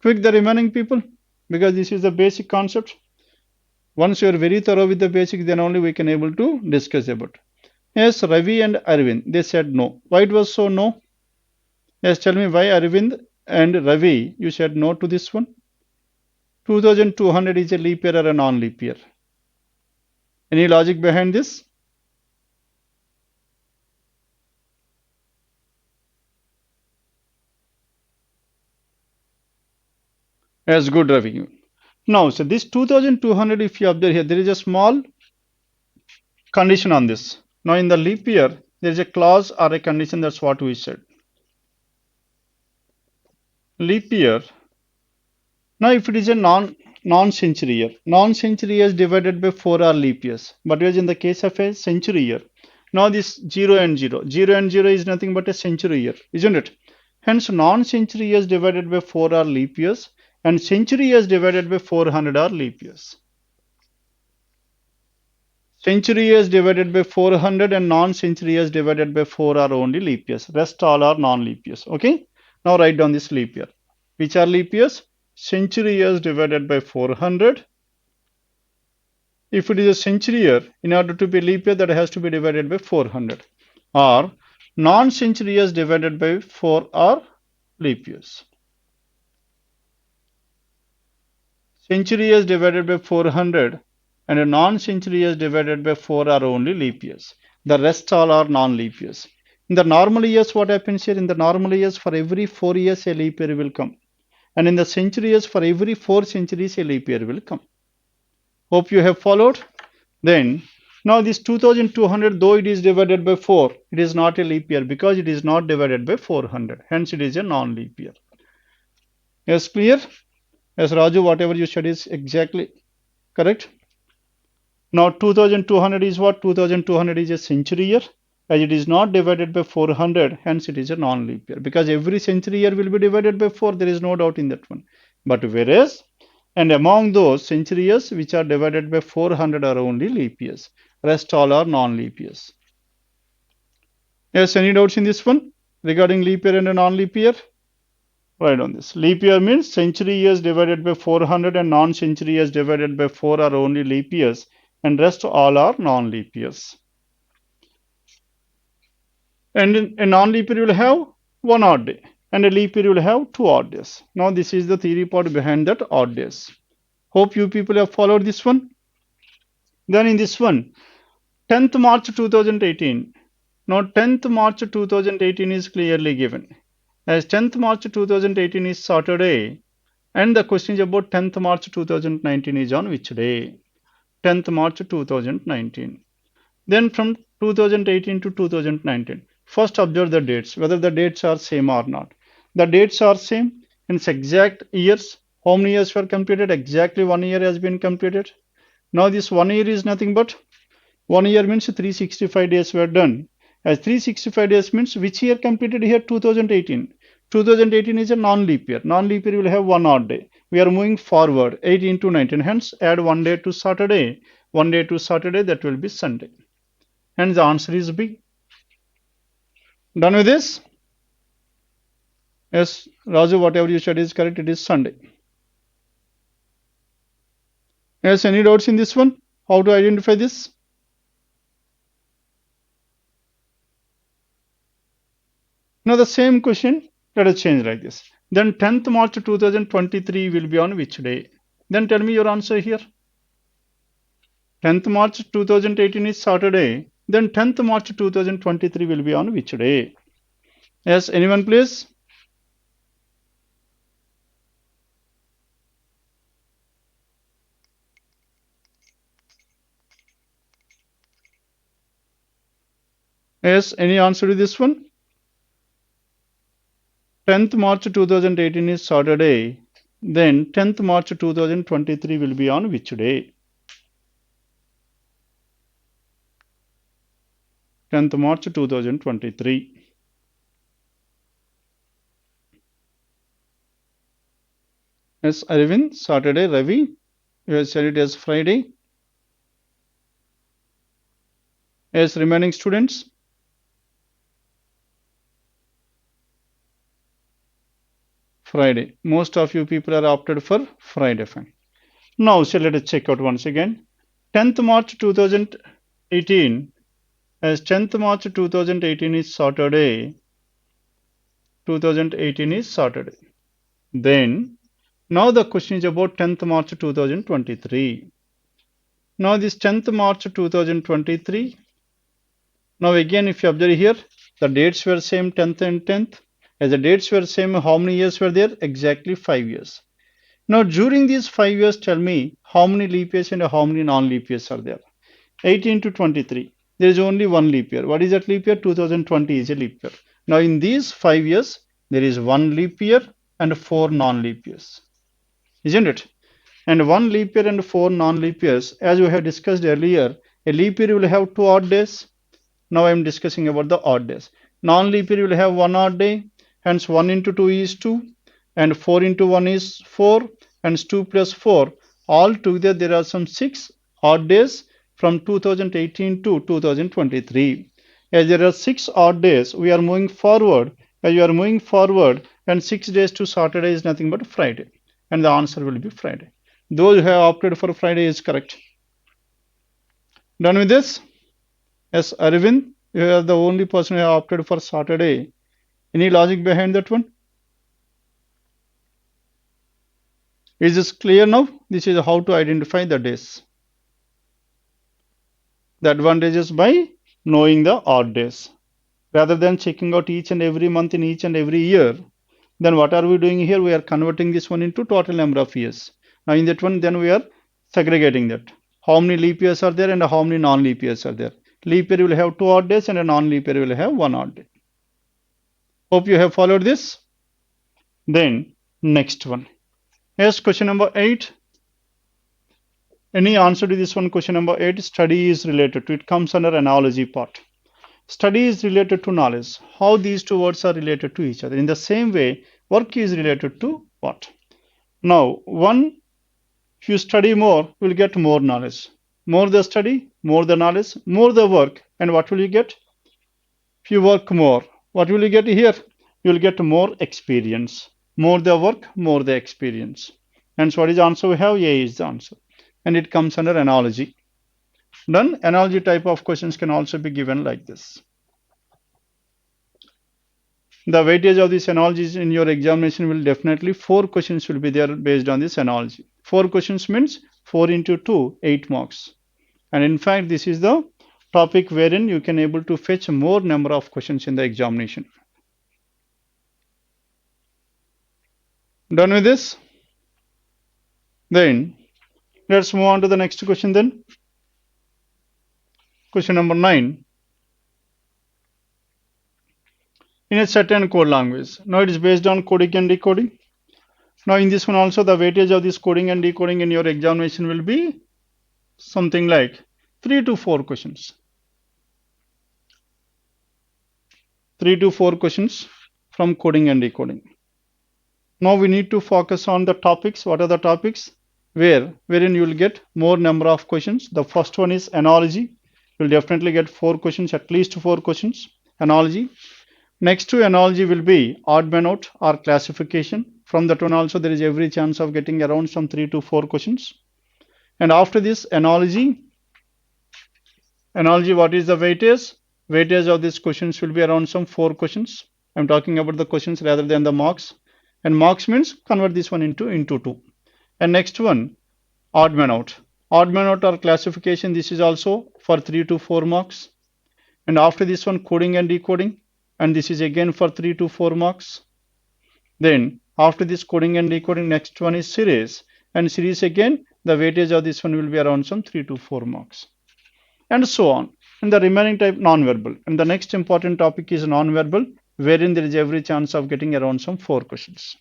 quick the remaining people, because this is the basic concept. Once you are very thorough with the basics, then only we can able to discuss about. Yes, Ravi and Arvind, they said no. Why it was so no? Yes, tell me why Arvind and Ravi, you said no to this one. 2200 is a leap year or a non-leap year? Any logic behind this? Yes, good, Ravi. Now, so this 2200, if you observe here, there is a small condition on this. Now, in the leap year, there is a clause or a condition, that's what we said. Leap year. Now, if it is a non-century year, non-century years divided by 4 are leap years. But whereas in the case of a century year, now this 0 and 0, 0 and 0 is nothing but a century year, isn't it? Hence, non-century years divided by 4 are leap years, and century years divided by 400 are leap years. Century years divided by 400 and non-century years divided by 4 are only leap years. Rest all are non-leap years. Okay. Now write down this leap year. Which are leap years? Century years divided by 400. If it is a century year, in order to be leap year, that has to be divided by 400. Or Non-century years divided by 4 are leap years. Century years divided by 400 and a non-century years divided by 4 are only leap years. The rest all are non-leap years. In the normal years, what happens here? In the normal years, for every 4 years, a leap year will come. And in the century years, for every 4 centuries, a leap year will come. Hope you have followed. Then, now this 2200, though it is divided by 4, it is not a leap year because it is not divided by 400. Hence, it is a non-leap year. Yes, clear? Yes, Raju, whatever you said is exactly correct. Now 2200 is what? 2200 is a century year. As it is not divided by 400, hence it is a non-leap year. Because every century year will be divided by 4, there is no doubt in that one. But whereas, and among those century years which are divided by 400 are only leap years. Rest all are non-leap years. Yes, any doubts in this one regarding leap year and a non-leap year? Right on this. Leap year means century years divided by 400 and non-century years divided by 4 are only leap years and rest all are non-leap years. And in a non-leap year you will have 1 odd day and a leap year you will have 2 odd days. Now this is the theory part behind that odd days. Hope you people have followed this one. Then in this one, 10th March 2018. Now 10th March 2018 is clearly given. As 10th March 2018 is Saturday and the question is about 10th March 2019 is on which day? 10th March 2019. Then from 2018 to 2019. First observe the dates, whether the dates are same or not. The dates are same. It's exact years. How many years were completed? Exactly 1 year has been completed. Now this 1 year is nothing but 1 year means 365 days were done. As 365 days means which year completed here? 2018. 2018 is a non-leap year. Non-leap year will have 1 odd day. We are moving forward 18 to 19. Hence add 1 day to Saturday. 1 day to Saturday, that will be Sunday. Hence the answer is B. Done with this? Yes, Raju, whatever you said is correct. It is Sunday. Yes, any doubts in this one? How to identify this? Now the same question, let us change like this. Then 10th March 2023 will be on which day? Then tell me your answer here. 10th March 2018 is Saturday. Then 10th March 2023 will be on which day? Yes, anyone please? Yes, any answer to this one? 10th March 2018 is Saturday. Then 10th March 2023 will be on which day? 10th March 2023. Yes, Arvind, Saturday, Ravi, you have said it as Friday. Yes, remaining students. Friday. Most of you people are opted for Friday. Fine. Now, so let us check out once again. 10th March 2018. As 10th March 2018 is Saturday. 2018 is Saturday. Then, now the question is about 10th March 2023. Now this 10th March 2023. Now again, if you observe here, the dates were same 10th and 10th. As the dates were same, how many years were there? Exactly 5 years. Now during these 5 years, tell me how many leap years and how many non-leap years are there? 18 to 23. There is only one leap year. What is that leap year? 2020 is a leap year. Now in these 5 years, there is one leap year and 4 non-leap years. Isn't it? And one leap year and 4 non-leap years. As we have discussed earlier, a leap year will have 2 odd days. Now I am discussing about the odd days. Non-leap year will have 1 odd day. Hence 1 into 2 is 2 and 4 into 1 is 4 and 2 plus 4. Altogether there are some 6 odd days from 2018 to 2023. As there are 6 odd days, we are moving forward. As you are moving forward, and 6 days to Saturday is nothing but Friday. And the answer will be Friday. Those who have opted for Friday is correct. Done with this? Yes, Arvind, You are the only person who have opted for Saturday. Any logic behind that one? Is this clear now? This is how to identify the days. The advantages by knowing the odd days. Rather than checking out each and every month in each and every year, then what are we doing here? We are converting this one into total number of years. Now in that one, then we are segregating that. How many leap years are there and how many non-leap years are there? Leap year will have 2 odd days and a non-leap year will have 1 odd day. Hope you have followed this. Then next one. Yes, question number 8. Any answer to this one? Question number 8. Study is related to. It comes under analogy part. Study is related to knowledge. How these two words are related to each other. In the same way, work is related to what? Now, one, if you study more, you will get more knowledge. More the study, more the knowledge, more the work. And what will you get? If you work more, what will you get here? You will get more experience. More the work, more the experience. Hence, what is the answer we have? A is the answer. And it comes under analogy. Done. Analogy type of questions can also be given like this. The weightage of these analogies in your examination will definitely 4 questions will be there based on this analogy. 4 questions means 4 into 2, 8 marks. And in fact, this is the topic wherein you can able to fetch more number of questions in the examination. Done with this? Then let's move on to the next question then. Question number 9. In a certain code language. Now it is based on coding and decoding. Now in this one also the weightage of this coding and decoding in your examination will be something like 3 to 4 questions. 3 to 4 questions from coding and decoding. Now we need to focus on the topics. What are the topics? Wherein you will get more number of questions. The first one is analogy. You will definitely get 4 questions, at least 4 questions. Analogy. Next to analogy will be odd man out or classification. From that one also there is every chance of getting around some 3 to 4 questions. And after this analogy, what is the weightage? Weightage of these questions will be around some 4 questions. I'm talking about the questions rather than the marks. And marks means convert this one into 2. And next one, odd man out. Odd man out or classification, this is also for 3 to 4 marks. And after this one, coding and decoding. And this is again for 3 to 4 marks. Then after this coding and decoding, next one is series. And series again, the weightage of this one will be around some 3 to 4 marks. And so on. And the remaining type non-verbal. And the next important topic is non-verbal, wherein there is every chance of getting around some 4 questions.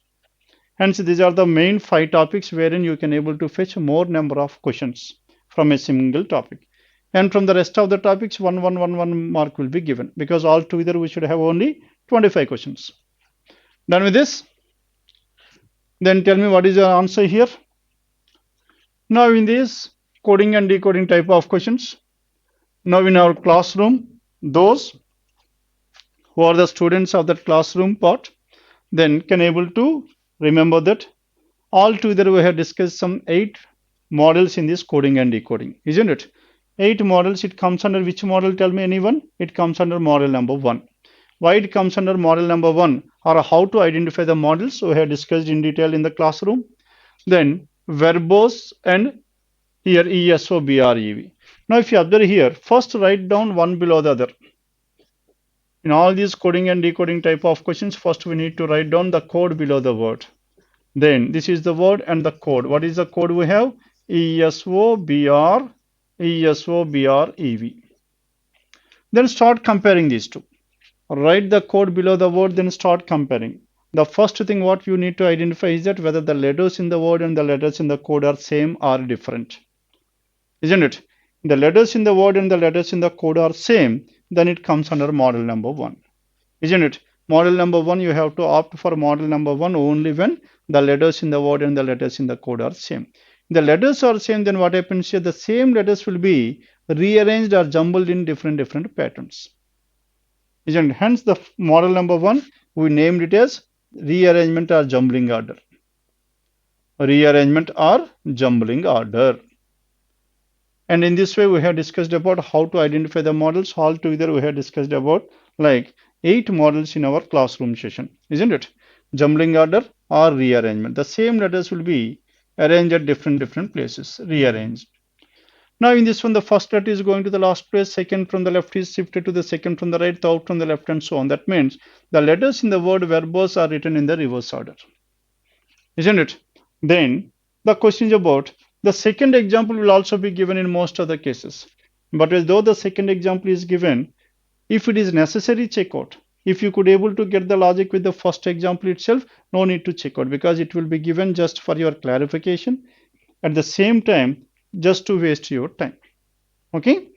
Hence, these are the main 5 topics wherein you can able to fetch more number of questions from a single topic. And from the rest of the topics, 1 mark will be given, because altogether we should have only 25 questions. Done with this? Then tell me what is your answer here. Now in this coding and decoding type of questions, now in our classroom, those who are the students of that classroom part, then can able to remember that altogether we have discussed some 8 models in this coding and decoding, isn't it? 8 models. It comes under which model? Tell me anyone. It comes under model number 1. Why it comes under model number 1, or how to identify the models, we have discussed in detail in the classroom. Then verbose and here ESO, BREV. Now if you observe here, first write down one below the other. In all these coding and decoding type of questions, first we need to write down the code below the word. Then this is the word and the code. What is the code we have? ESO, BREV. Then start comparing these two. Write the code below the word, then start comparing. The first thing what you need to identify is that whether the letters in the word and the letters in the code are same or different. Isn't it? The letters in the word and the letters in the code are same, then it comes under model number 1. Isn't it? Model number 1, you have to opt for model number 1 only when the letters in the word and the letters in the code are same. The letters are same, then what happens here? The same letters will be rearranged or jumbled in different patterns. Isn't it? Hence the model number 1, we named it as rearrangement or jumbling order. Rearrangement or jumbling order. And in this way, we have discussed about how to identify the models. All together, we have discussed about like 8 models in our classroom session, isn't it? Jumbling order or rearrangement. The same letters will be arranged at different places, rearranged. Now in this one, the first letter is going to the last place, second from the left is shifted to the second from the right, third from the left, and so on. That means the letters in the word verbose are written in the reverse order, isn't it? Then the question is about the second example will also be given in most of the cases. But although the second example is given, if it is necessary, check out. If you could able to get the logic with the first example itself, no need to check out because it will be given just for your clarification at the same time just to waste your time. Okay?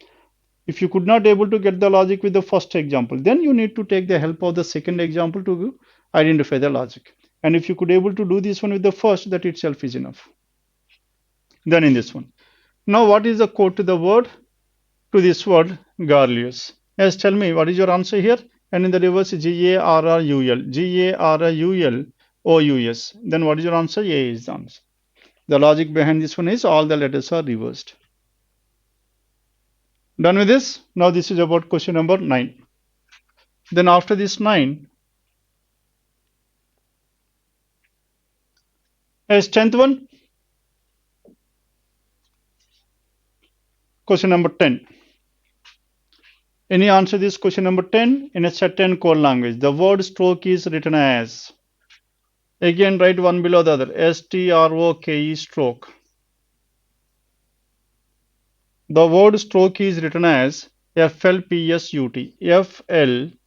If you could not able to get the logic with the first example, then you need to take the help of the second example to identify the logic. And if you could able to do this one with the first, that itself is enough. Then in this one. Now what is the code to the word? To this word, Garlius. Yes, tell me, what is your answer here? And in the reverse, Garrul, Garrulous. Then what is your answer? A is the answer. The logic behind this one is all the letters are reversed. Done with this? Now this is about question number 9. Then after this 9, as 10th one, question number 10. Any answer this question number 10 in a certain code language? The word stroke is written as, again write one below the other, S-T-R-O-K-E, stroke. The word stroke is written as F-L-P-S-U-T, F-L-P-S-U-T.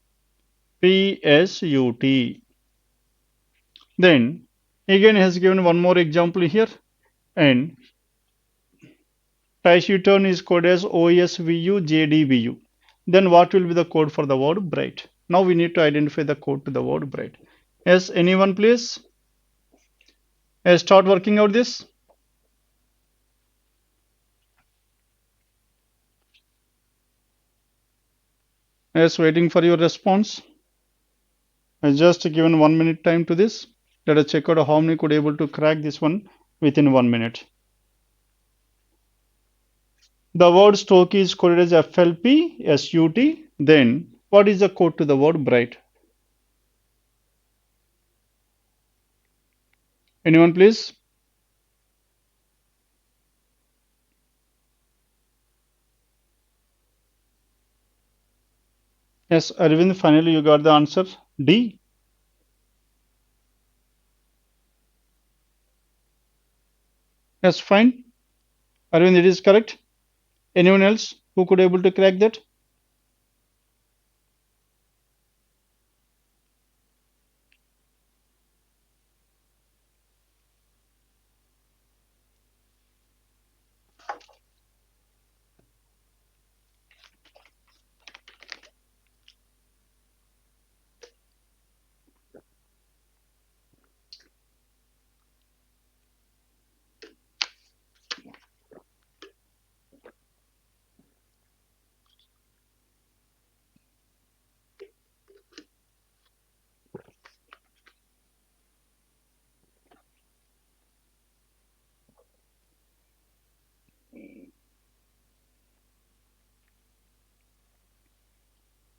Then again has given one more example here, and taciturn is coded as OSVU-JDVU. Then what will be the code for the word bright? Now we need to identify the code to the word bright. Yes, anyone please? Start working out this. Yes, waiting for your response. I just given 1 minute time to this. Let us check out how many could able to crack this one within 1 minute. The word stroke is coded as FLP, Then what is the code to the word bright? Anyone please? Yes, Arvind, finally you got the answer. D. Yes, fine. Arvind, it is correct. Anyone else who could able to crack that?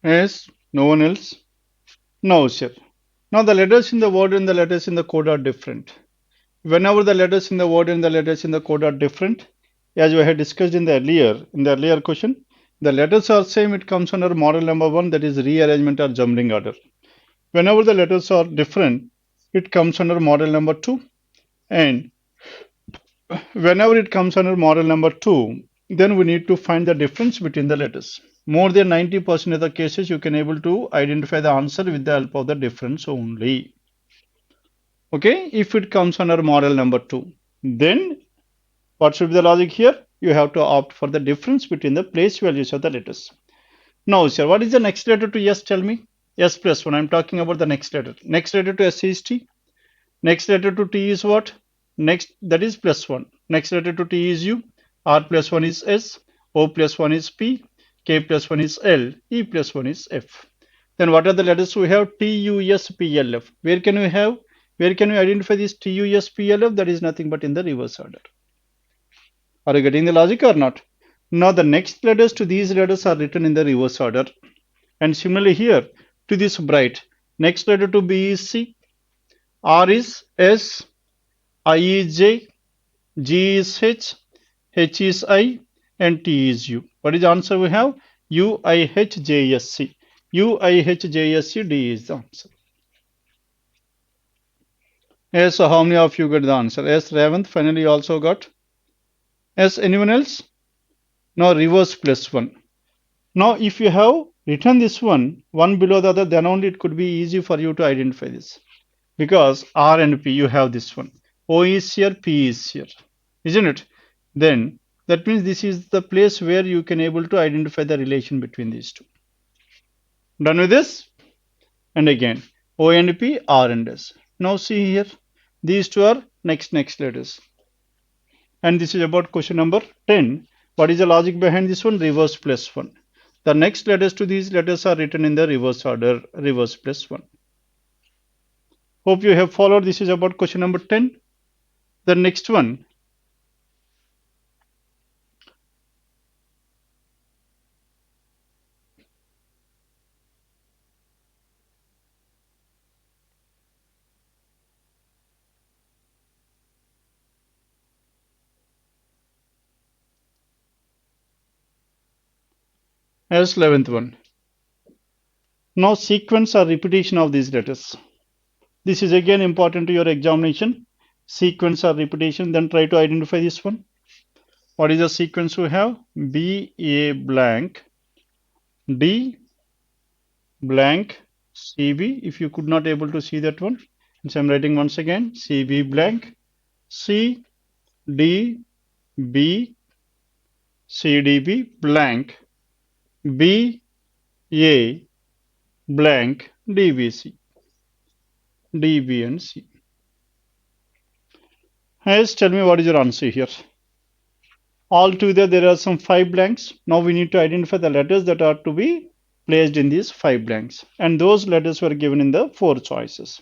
Yes, no one else? No, sir. Now the letters in the word and the letters in the code are different. Whenever the letters in the word and the letters in the code are different, as we had discussed in the earlier question, the letters are same, it comes under model number 1, that is rearrangement or jumbling order. Whenever the letters are different, it comes under model number 2, and whenever it comes under model number 2, then we need to find the difference between the letters. More than 90% of the cases you can able to identify the answer with the help of the difference only. Okay, if it comes under model number 2, then what should be the logic here? You have to opt for the difference between the place values of the letters. Now, sir, what is the next letter to S? Tell me. S plus 1. I'm talking about the next letter. Next letter to S is T. Next letter to T is what? Next, that is plus 1. Next letter to T is U. R plus 1 is S. O plus 1 is P. K plus 1 is L. E plus 1 is F. Then what are the letters we have? T, U, S, P, L, F. Where can we have? Where can we identify this T, U, S, P, L, F? That is nothing but in the reverse order. Are you getting the logic or not? Now the next letters to these letters are written in the reverse order. And similarly here to this bright, next letter to B is C, R is S, I is J, G is H is I, and T is U. What is the answer we have? U, I, H, J, S, C. U, I, H, J, S, C, D is the answer. Yes, so how many of you got the answer? Yes, Ravant finally also got. Yes, anyone else? Now reverse plus 1. Now if you have written this one below the other, then only it could be easy for you to identify this. Because R and P, you have this one. O is here, P is here. Isn't it? Then that means this is the place where you can able to identify the relation between these two. Done with this? And again, O and P, R and S. Now see here, these two are next letters. And this is about question number 10. What is the logic behind this one? Reverse plus 1. The next letters to these letters are written in the reverse order, reverse plus 1. Hope you have followed. This is about question number 10. The next one. As 11th one. Now sequence or repetition of these letters. This is again important to your examination. Sequence or repetition. Then try to identify this one. What is the sequence we have? B, A blank, D blank, CB. If you could not able to see that one, so I'm writing once again. CB blank, C, D, B, CDB blank, B, A blank, DBC, DB and C. Yes, tell me what is your answer here. Altogether there are some 5 blanks. Now we need to identify the letters that are to be placed in these 5 blanks. And those letters were given in the 4 choices.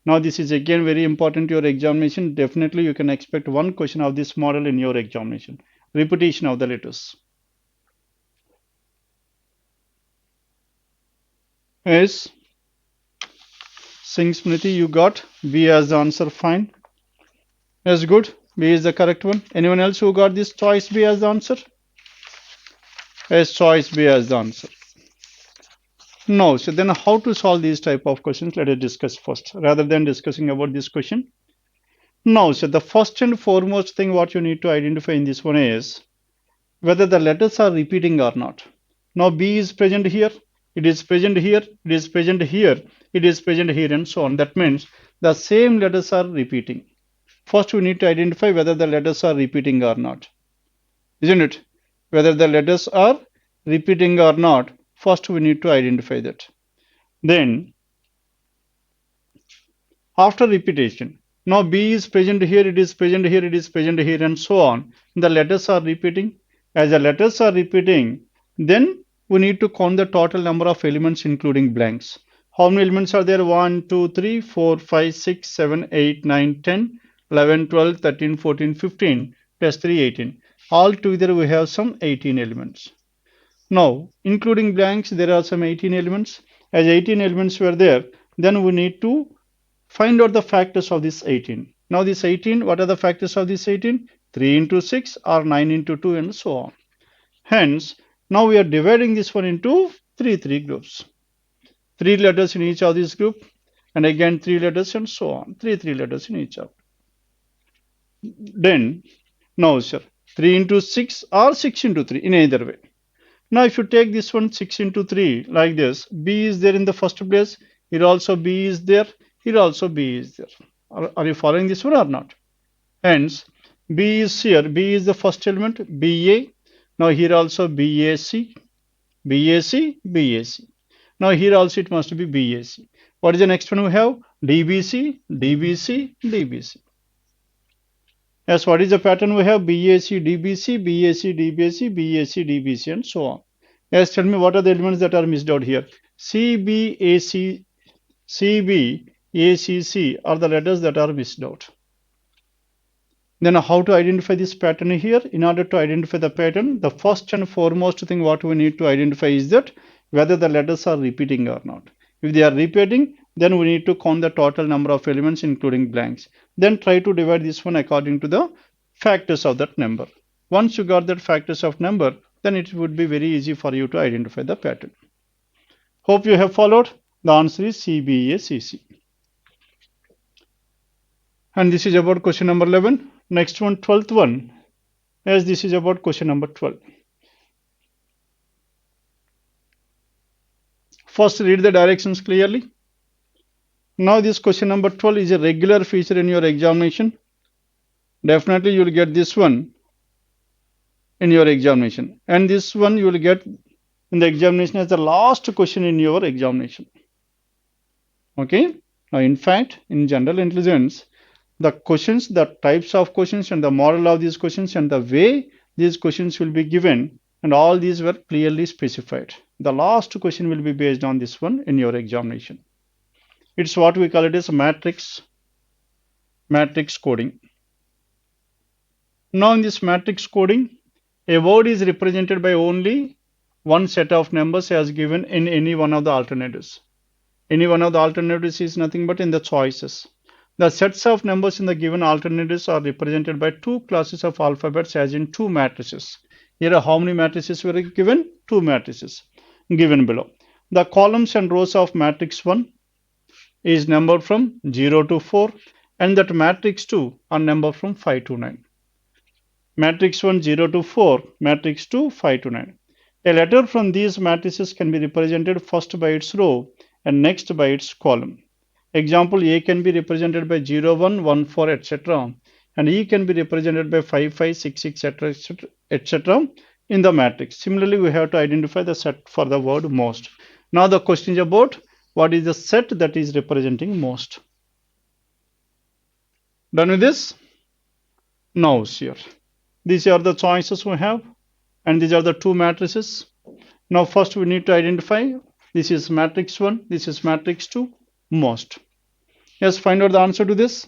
Now this is again very important to your examination. Definitely you can expect one question of this model in your examination. Repetition of the letters. Yes. Singh Smriti, you got B as the answer, fine. Yes, good. B is the correct one. Anyone else who got this choice B as the answer? Yes, choice B as the answer. No, so then how to solve these type of questions? Let us discuss first, rather than discussing about this question. Now, so the first and foremost thing what you need to identify in this one is whether the letters are repeating or not. Now B is present here, it is present here, it is present here, it is present here, and so on. That means the same letters are repeating. First we need to identify whether the letters are repeating or not. Isn't it? Whether the letters are repeating or not, first we need to identify that. Then after repetition, now B is present here, it is present here, it is present here, and so on. The letters are repeating. As the letters are repeating, then we need to count the total number of elements including blanks. How many elements are there? 1, 2, 3, 4, 5, 6, 7, 8, 9, 10, 11, 12, 13, 14, 15, plus 3, 18. All together we have some 18 elements. Now, including blanks, there are some 18 elements. As 18 elements were there, then we need to find out the factors of this 18. Now this 18, what are the factors of this 18? 3 into 6 or 9 into 2 and so on. Hence, now we are dividing this one into 3 groups. 3 letters in each of this group, and again 3 letters and so on. 3 letters in each of. Then, now sir, 3 into 6 or 6 into 3 in either way. Now if you take this one 6 into 3 like this, B is there in the first place, here also B is there, here also B is there. Are you following this one or not? Hence, B is here, B is the first element, BA. Now here also BAC, BAC, BAC. Now here also it must be BAC. What is the next one we have? DBC, DBC, DBC. Yes, what is the pattern we have? BAC, DBC, BAC, DBC, BAC, DBC, and so on. Yes, tell me what are the elements that are missed out here? CBAC, CBACC are the letters that are missed out. Then how to identify this pattern here? In order to identify the pattern, the first and foremost thing what we need to identify is that whether the letters are repeating or not. If they are repeating, then we need to count the total number of elements including blanks. Then try to divide this one according to the factors of that number. Once you got that factors of number, then it would be very easy for you to identify the pattern. Hope you have followed. The answer is CBACC. And this is about question number 11. Next one, 12th one. As this is about question number 12. First, read the directions clearly. Now, this question number 12 is a regular feature in your examination. Definitely, you will get this one in your examination. And this one you will get in the examination as the last question in your examination. Okay. Now, in fact, in general intelligence, the questions, the types of questions and the model of these questions and the way these questions will be given and all these were clearly specified. The last question will be based on this one in your examination. It's what we call it as matrix coding. Now in this matrix coding, a word is represented by only one set of numbers as given in any one of the alternatives. Any one of the alternatives is nothing but in the choices. The sets of numbers in the given alternatives are represented by two classes of alphabets as in two matrices. Here how many matrices were given? Two matrices given below. The columns and rows of matrix 1 is numbered from 0 to 4 and that matrix 2 are numbered from 5 to 9. Matrix 1 0 to 4, matrix 2 5 to 9. A letter from these matrices can be represented first by its row and next by its column. Example, A can be represented by 0 1 1 4 etc. and E can be represented by 5 5 6 etc etc in the matrix. Similarly, we have to identify the set for the word most. Now the question is about what is the set that is representing most. Done with this? Now here. These are the choices we have and these are the two matrices. Now first we need to identify this is matrix 1, this is matrix 2, most. Yes, find out the answer to this.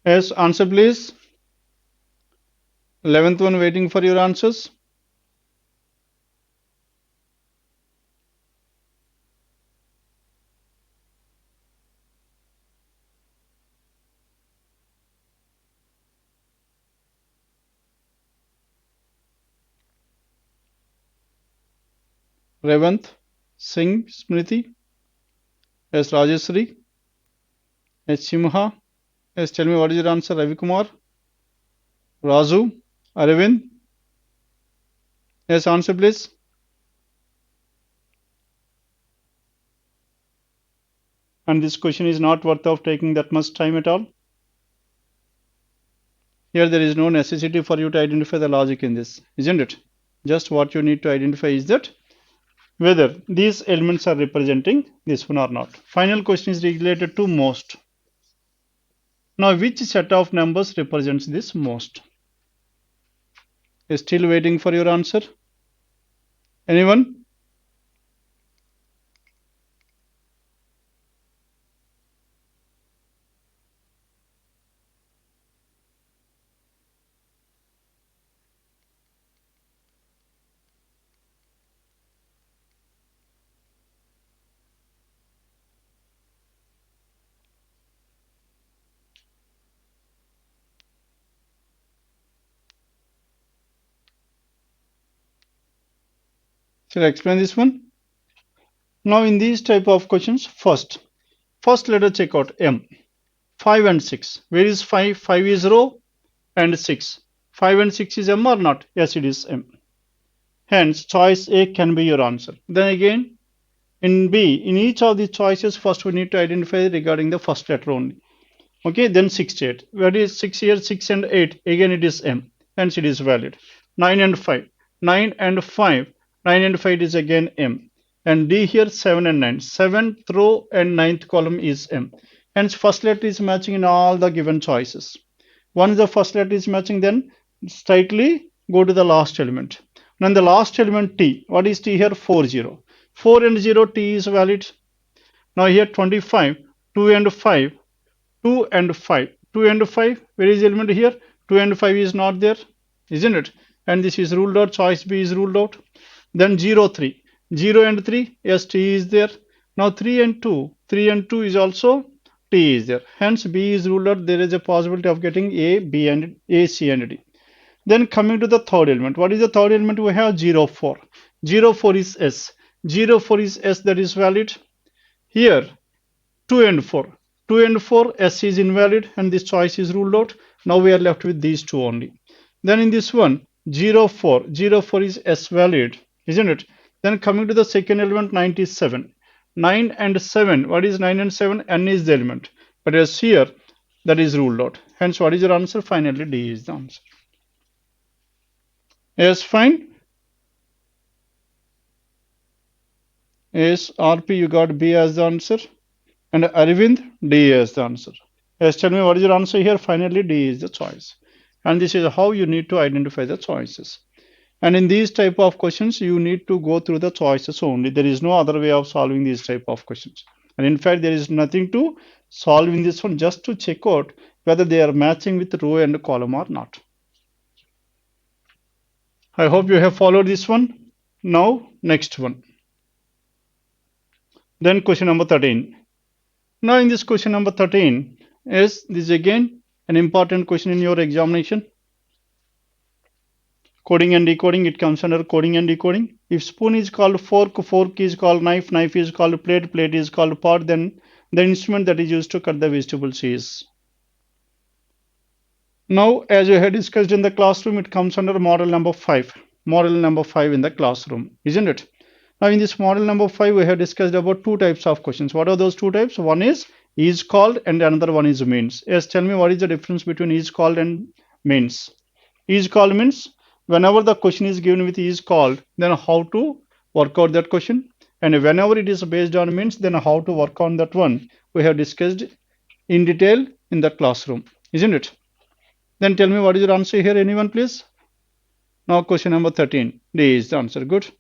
Yes, answer please. 11th one waiting for your answers. Revanth, Singh, Smriti. Yes, Rajeshri. Yes, Simha. Yes, tell me what is your answer, Ravi Kumar. Razu, Aravind. Yes, answer please. And this question is not worth of taking that much time at all. Here there is no necessity for you to identify the logic in this, isn't it? Just what you need to identify is that whether these elements are representing this one or not. Final question is related to most. Now which set of numbers represents this most? Still waiting for your answer. Anyone? Shall I explain this one? Now in these type of questions, first let us check out M. 5 and 6. Where is 5? 5 is row and 6. 5 and 6 is M or not? Yes, it is M. Hence, choice A can be your answer. Then again, In B, in each of the choices, first we need to identify regarding the first letter only. Okay, then 68. What is 6 here? 6 and 8. Again, it is M. Hence, it is valid. 9 and 5. 9 and 5. 9 and 5 is again M. And D here, 7 and 9. 7th row and ninth column is M. Hence, first letter is matching in all the given choices. Once the first letter is matching, then straightly go to the last element. Now, the last element T. What is T here? 4, 0. 4 and 0, T is valid. Now, here 25, 2 and 5. 2 and 5. 2 and 5, where is the element here? 2 and 5 is not there, isn't it? And this is ruled out, choice B is ruled out. Then 0, 3. 0 and 3, yes, T is there. Now 3 and 2. 3 and 2 is also T is there. Hence B is ruled out. There is a possibility of getting A, B and A, C and D. Then coming to the third element. What is the third element? We have 0, 4. 0, 4 is S. 0, 4 is S, that is valid. Here 2 and 4. 2 and 4, S is invalid and this choice is ruled out. Now we are left with these two only. Then in this one, 0, 4. 0, 4 is S valid, isn't it? Then coming to the second element, 97. 9 and 7. What is 9 and 7? N is the element. But as here, that is ruled out. Hence, what is your answer? Finally, D is the answer. Yes, fine. Yes, RP, you got B as the answer. And Arvind, D is the answer. Yes, tell me what is your answer here? Finally, D is the choice. And this is how you need to identify the choices. And in these type of questions, you need to go through the choices only. There is no other way of solving these type of questions. And in fact, there is nothing to solve in this one, just to check out whether they are matching with row and column or not. I hope you have followed this one. Now, next one. Then question number 13. Now in this question number 13 is this again an important question in your examination. Coding and decoding, it comes under coding and decoding. If spoon is called fork, fork is called knife, knife is called plate, plate is called pot, then the instrument that is used to cut the vegetables is. Now, as we had discussed in the classroom, it comes under model number 5. Model number 5 in the classroom, isn't it? Now, in this model number 5, we have discussed about two types of questions. What are those two types? One is called and another one is means. Yes, tell me what is the difference between is called and means. Is called means whenever the question is given with is called, then how to work out that question. And whenever it is based on means, then how to work on that one. We have discussed in detail in the classroom, isn't it? Then tell me what is your answer here, anyone please? Now question number 13, D is the answer. Good.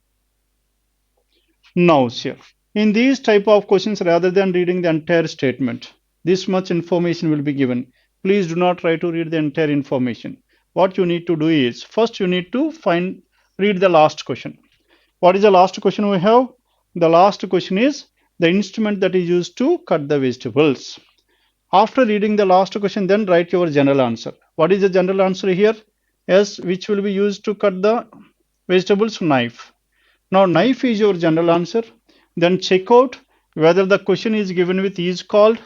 Now here, in these type of questions, rather than reading the entire statement, this much information will be given. Please do not try to read the entire information. What you need to do is, first you need to read the last question. What is the last question we have? The last question is the instrument that is used to cut the vegetables. After reading the last question, then write your general answer. What is the general answer here? Yes, which will be used to cut the vegetables? Knife. Now, knife is your general answer. Then check out whether the question is given with is called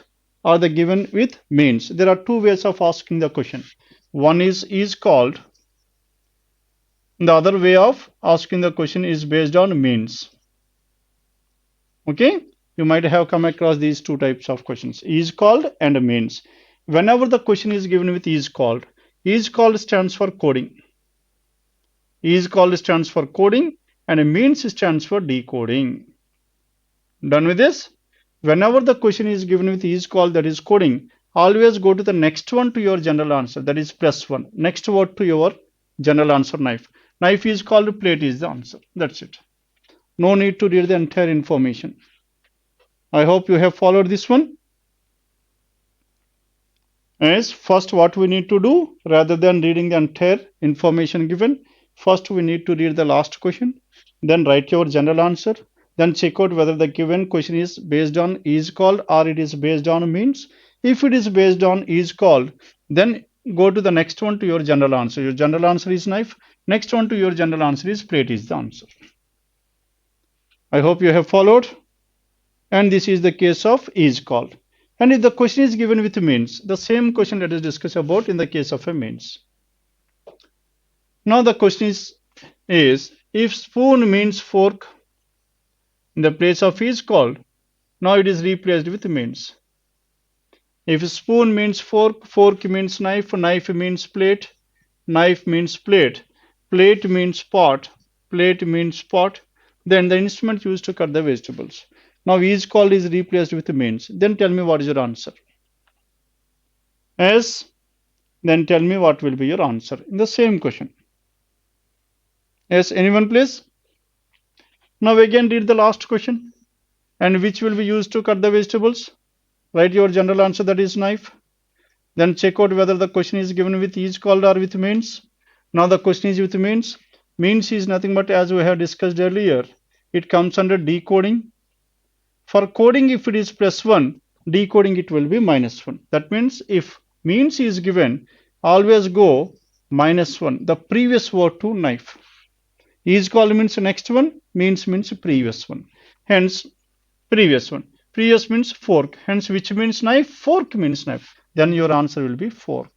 or the given with means. There are two ways of asking the question. One is called. The other way of asking the question is based on means. Okay? You might have come across these two types of questions, is called and means. Whenever the question is given with is called stands for coding. Is called stands for coding and means stands for decoding. Done with this? Whenever the question is given with is called, that is coding, always go to the next one to your general answer, that is +1. Next word to your general answer, knife. Knife is called, plate is the answer. That's it. No need to read the entire information. I hope you have followed this one. As first, what we need to do, rather than reading the entire information given, first we need to read the last question, then write your general answer, then check out whether the given question is based on is called or it is based on means. If it is based on is called, then go to the next one to your general answer. Your general answer is knife. Next one to your general answer is plate is the answer. I hope you have followed. And this is the case of is called. And if the question is given with means, the same question let us discuss about in the case of a means. Now the question is if spoon means fork, In the place of is called, now it is replaced with means. If spoon means fork, fork means knife, knife means plate, knife means plate, plate means pot, plate means pot, then the instrument used to cut the vegetables. Now is called is replaced with means. Then tell me what is your answer. Yes, then tell me what will be your answer in the same question. Yes, anyone please? Now again read the last question. And which will be used to cut the vegetables? Write your general answer, that is knife. Then check out whether the question is given with is called or with means. Now the question is with means. Means is nothing but, as we have discussed earlier, it comes under decoding. For coding, if it is +1, decoding it will be -1. That means if means is given, always go -1, the previous word to knife. Is called means next one, means previous one. Hence, previous one. Previous means fork. Hence, which means knife? Fork means knife. Then your answer will be fork.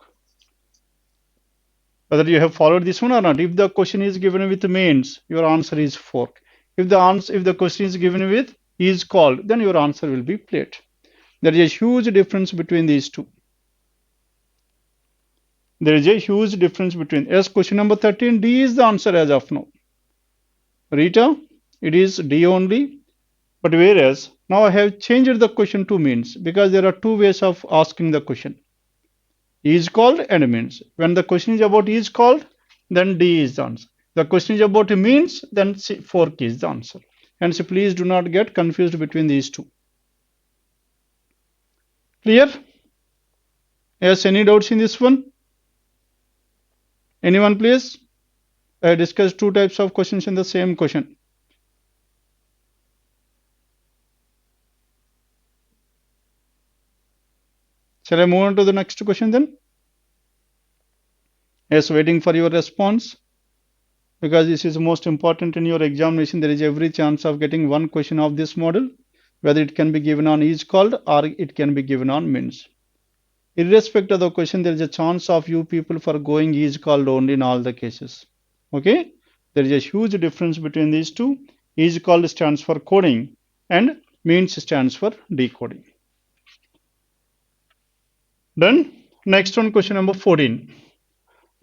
Whether you have followed this one or not, if the question is given with means, your answer is fork. If the question is given with is called, then your answer will be plate. There is a huge difference between these two. There is a huge difference between. As question number 13, D is the answer as of now. Rita, it is D only. But whereas now I have changed the question to means, because there are two ways of asking the question. Is called and means. When the question is about is called, then D is the answer. The question is about means, then fork is the answer. Hence, please do not get confused between these two. Clear? Yes, any doubts in this one? Anyone please? I discussed two types of questions in the same question. Shall I move on to the next question then? Yes, waiting for your response, because this is most important in your examination. There is every chance of getting one question of this model, whether it can be given on is called or it can be given on means. Irrespective of the question, there is a chance of you people for going is called only in all the cases. Okay, there is a huge difference between these two. Is called stands for coding and means stands for decoding. Done. Next one, question number 14.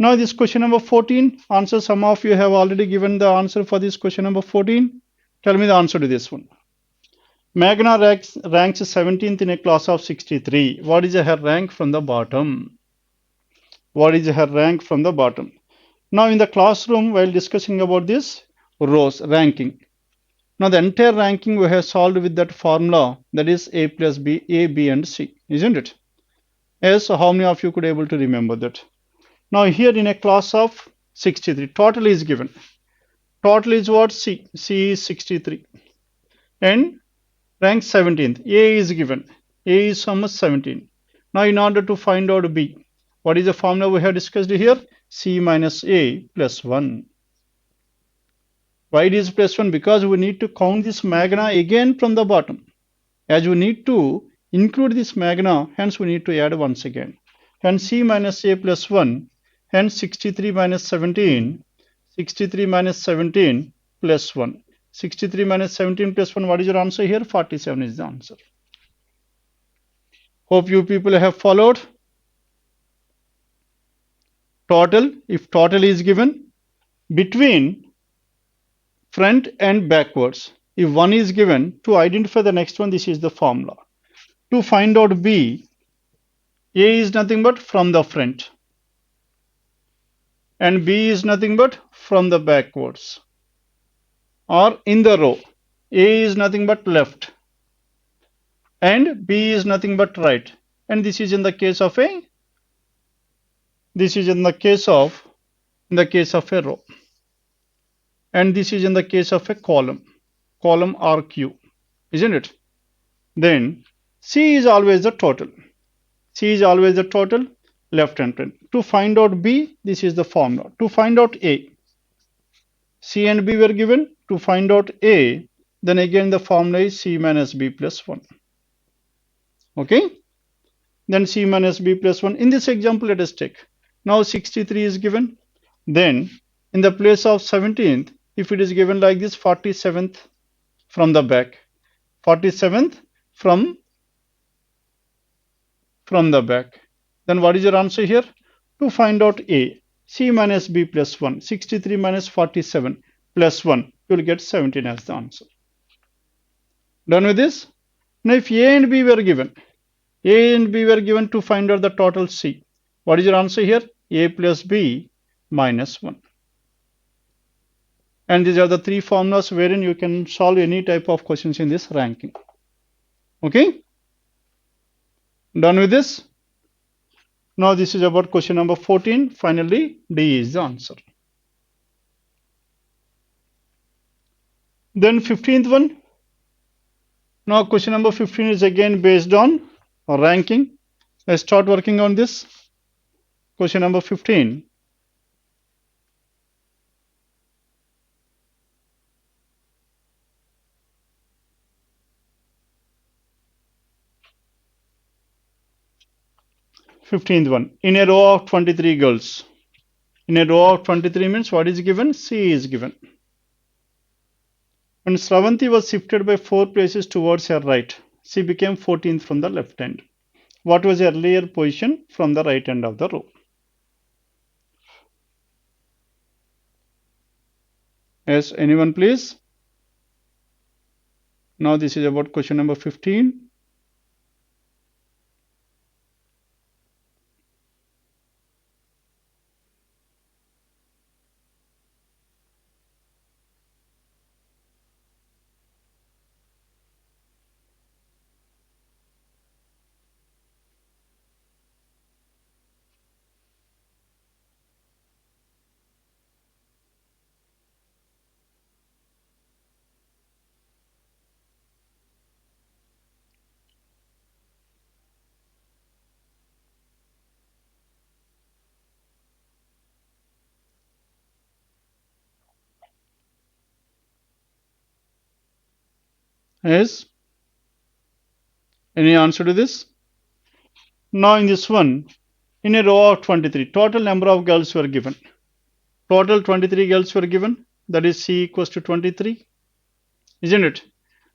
Now this question number 14 answer, some of you have already given the answer for this question number 14. Tell me the answer to this one. Magna ranks 17th in a class of 63. What is her rank from the bottom? What is her rank from the bottom? Now in the classroom, while discussing about this rows ranking, now the entire ranking we have solved with that formula, that is A plus B, A, B and C, isn't it? Yes, so how many of you could able to remember that? Now here in a class of 63, total is given. Total is what? C. C is 63. And rank 17th. A is given. A is how much? 17. Now in order to find out B, what is the formula we have discussed here? C minus A plus 1. Why it is plus 1? Because we need to count this magna again from the bottom. As we need to include this magna, hence we need to add once again. Hence C minus A plus 1. Hence 63 minus 17. 63 minus 17 plus 1. 63 minus 17 plus 1, what is your answer here? 47 is the answer. Hope you people have followed. Total, if total is given, between front and backwards, if 1 is given, to identify the next one, this is the formula. To find out B, A is nothing but from the front, and B is nothing but from the backwards, or in the row. A is nothing but left and B is nothing but right, and this is in the case of a row, and this is in the case of a column or queue, isn't it? Then C is always the total. C is always the total, left and right. To find out B, this is the formula. To find out A, C and B were given. To find out A, then again the formula is C minus B plus 1. Okay? Then C minus B plus 1. In this example, let us take. Now 63 is given. Then in the place of 17th, if it is given like this, 47th. from the back. 47th from the back. Then what is your answer here? To find out A, C minus B plus 1, 63 minus 47 plus 1, you will get 17 as the answer. Done with this? Now if A and B were given, A and B were given to find out the total C. What is your answer here? A plus B minus 1. And these are the three formulas wherein you can solve any type of questions in this ranking. Okay? Done with this? Now this is about question number 14. Finally, D is the answer. Then 15th one. Now question number 15 is again based on ranking. Let's start working on this. Question number 15. Fifteenth one. In a row of 23 girls. In a row of 23 means what is given? C is given. When Sravanti was shifted by 4 places towards her right, she became 14th from the left end. What was her earlier position from the right end of the row? Yes, anyone please? Now this is about question number 15. Yes? Any answer to this? Now in this one, in a row of 23, total number of girls were given. Total 23 girls were given. That is C equals to 23. Isn't it?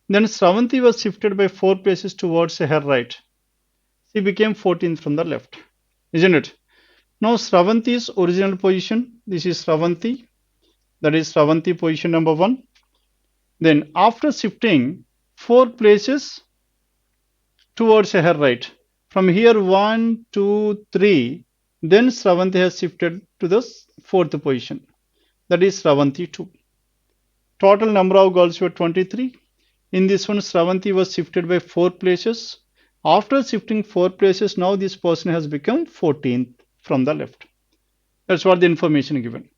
Then Sravanti was shifted by 4 places towards her right. She became 14th from the left. Isn't it? Now Sravanti's original position, this is Sravanti. That is Sravanti position number 1. Then after shifting 4 places towards her right, from here 1, 2, 3, then Sravanti has shifted to the 4th position. That is Sravanti 2. Total number of girls were 23. In this one, Sravanti was shifted by 4 places. After shifting 4 places, now this person has become 14th from the left. That's what the information given.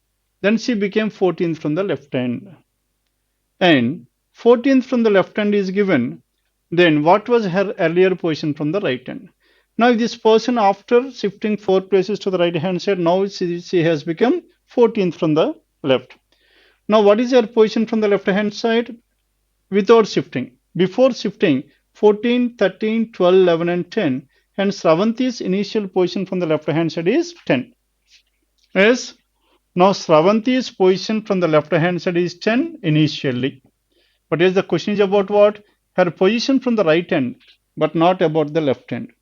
Then she became 14th from the left hand. And 14th from the left hand is given. Then what was her earlier position from the right hand? Now this person, after shifting 4 places to the right hand side, now she has become 14th from the left. Now what is her position from the left hand side? Without shifting. Before shifting, 14, 13, 12, 11 and 10. And Sravanti's initial position from the left hand side is 10. Yes. Now Sravanti's position from the left hand side is 10 initially. But yes, the question is about what? Her position from the right hand, but not about the left hand.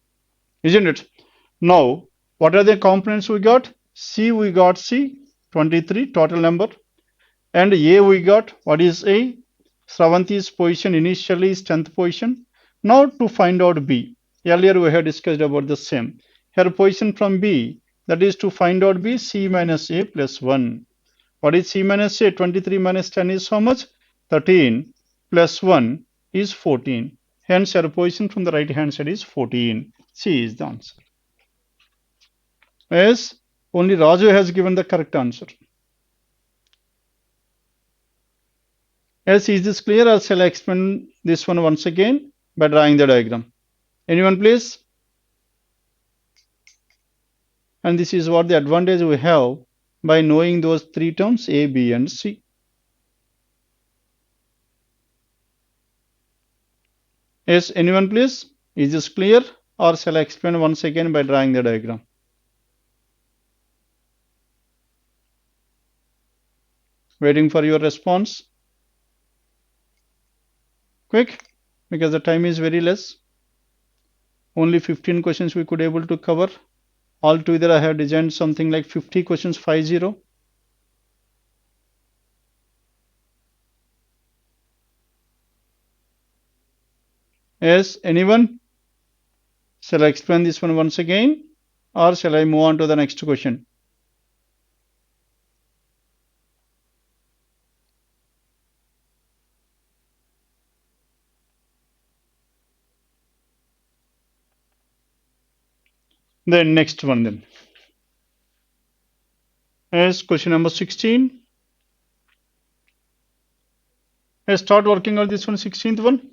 Isn't it? Now, what are the components we got? C, we got C, 23 total number. And A we got, what is A? Sravanti's position initially is 10th position. Now to find out B. Earlier we had discussed about the same. Her position from B, that is to find out B, C minus A plus 1. What is C minus A? 23 minus 10 is how much? 13 plus 1 is 14. Hence her position from the right hand side is 14. C is the answer. Yes, only Raju has given the correct answer. Yes, is this clear or shall I explain this one once again by drawing the diagram? Anyone please? And this is what the advantage we have by knowing those three terms A, B and C. Yes, anyone please? Is this clear or shall I explain once again by drawing the diagram? Waiting for your response. quick because the time is very less. Only 15 questions we could able to cover. Altogether, I have designed something like 50 questions, 50. Yes, anyone? Shall I explain this one once again? Or shall I move on to the next question? Then next one then. Yes, question number 16. Let's start working on this one, 16th one.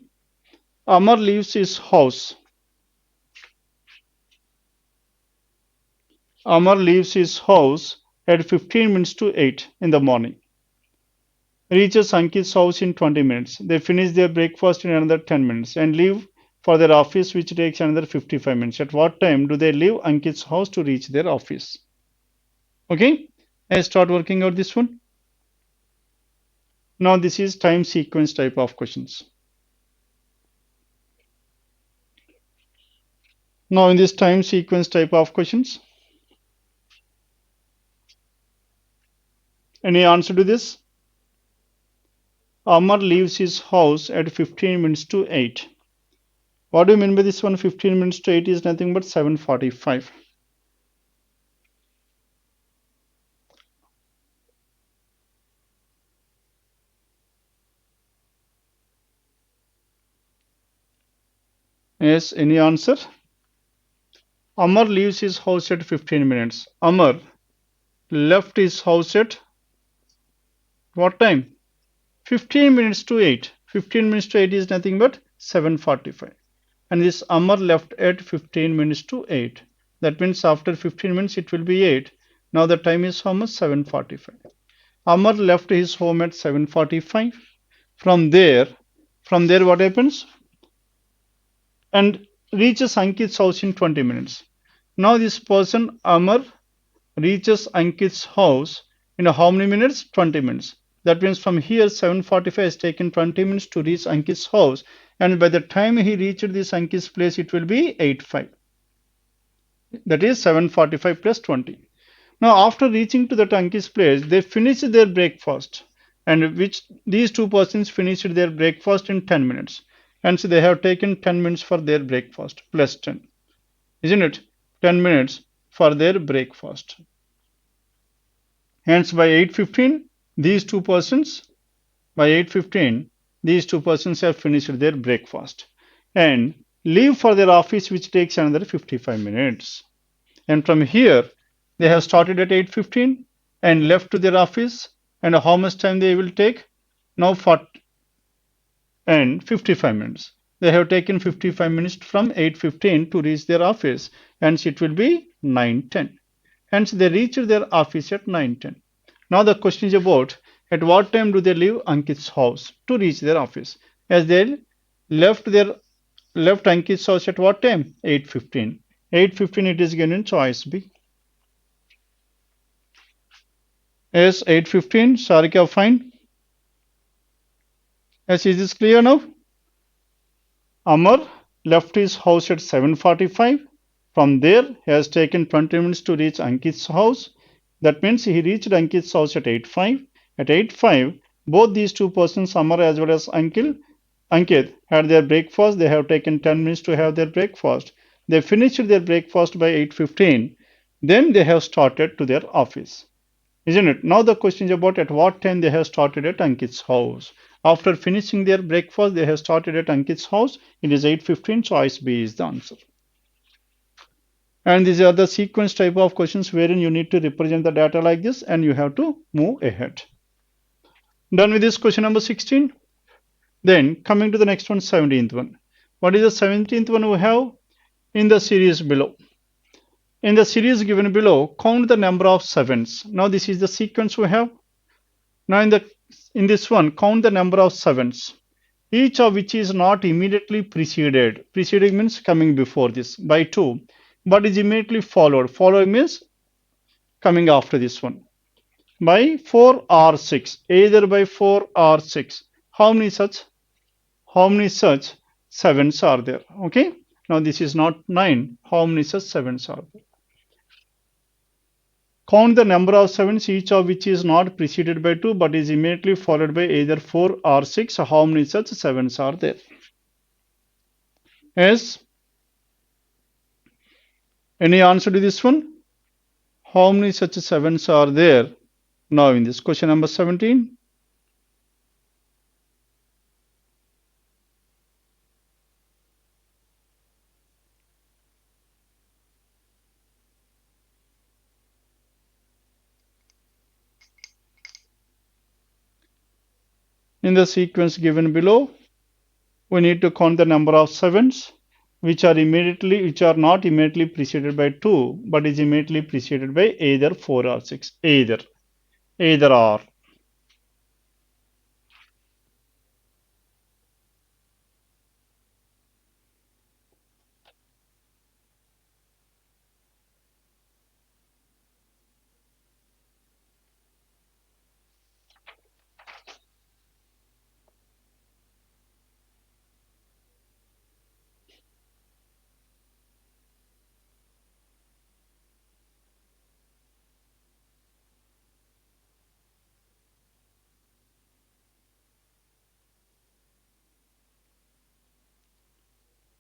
Amar leaves his house. Amar leaves his house at 15 minutes to 8 in the morning. Reaches Ankit's house in 20 minutes. They finish their breakfast in another 10 minutes and leave for their office, which takes another 55 minutes. At what time do they leave Ankit's house to reach their office? Okay, I start working out this one. Now this is time sequence type of questions. Now in this time sequence type of questions, any answer to this? Amar leaves his house at 15 minutes to 8. What do you mean by this one? 15 minutes to 8 is nothing but 7:45. Yes, any answer? Amar leaves his house at 15 minutes. Amar left his house at what time? 15 minutes to 8. 15 minutes to 8 is nothing but 7:45. And this Amar left at 15 minutes to 8. That means after 15 minutes it will be 8. Now the time is how much? 7:45. Amar left his home at 7:45. From there, what happens? And reaches Ankit's house in 20 minutes. Now this person Amar reaches Ankit's house in how many minutes? 20 minutes. That means from here 7:45 has taken 20 minutes to reach Ankit's house, and by the time he reached this Ankit's place it will be 8:05. That is 7:45 plus 20. Now after reaching to the Ankit's place, they finish their breakfast, and which these two persons finished their breakfast in 10 minutes, and so they have taken 10 minutes for their breakfast plus 10, isn't it? 10 minutes for their breakfast. Hence by 8:15 these two persons have finished their breakfast and leave for their office, which takes another 55 minutes. And from here they have started at 8:15 and left to their office, and how much time they will take? Now 40 and 55 minutes. They have taken 55 minutes from 8:15 to reach their office, and it will be 9:10. Hence they reached their office at 9:10. Now the question is about at what time do they leave Ankit's house to reach their office? As they left Ankit's house at what time? 8:15. 8:15 it is given in choice B. Yes, 8:15. Sarika, fine. Yes, is this clear now? Amar left his house at 7:45. From there, he has taken 20 minutes to reach Ankit's house. That means he reached Ankit's house at 8:05. At 8:05, both these two persons, Amar as well as Ankit, had their breakfast. They have taken 10 minutes to have their breakfast. They finished their breakfast by 8:15. Then they have started to their office. Isn't it? Now the question is about at what time they have started at Ankit's house. After finishing their breakfast, they have started at Ankit's house. It is 8:15. Choice B is the answer. And these are the sequence type of questions wherein you need to represent the data like this and you have to move ahead. Done with this question number 16. Then coming to the next one, 17th one. What is the 17th one we have in the series below? In the series given below, count the number of sevens. Now this is the sequence we have. Now in this one, count the number of sevens, each of which is not immediately preceded. Preceding means coming before this by 2, but is immediately followed. Following means coming after this one by 4 or 6, either by 4 or 6. How many such how many such sevens are there? Okay. Now this is not 9. How many such sevens are there? Count the number of sevens, each of which is not preceded by 2 but is immediately followed by either 4 or 6. How many such sevens are there? Yes. Any answer to this one? How many such sevens are there? Now in this question number 17. In the sequence given below, we need to count the number of sevens which are not immediately preceded by 2 but is immediately preceded by either 4 or 6. Either or.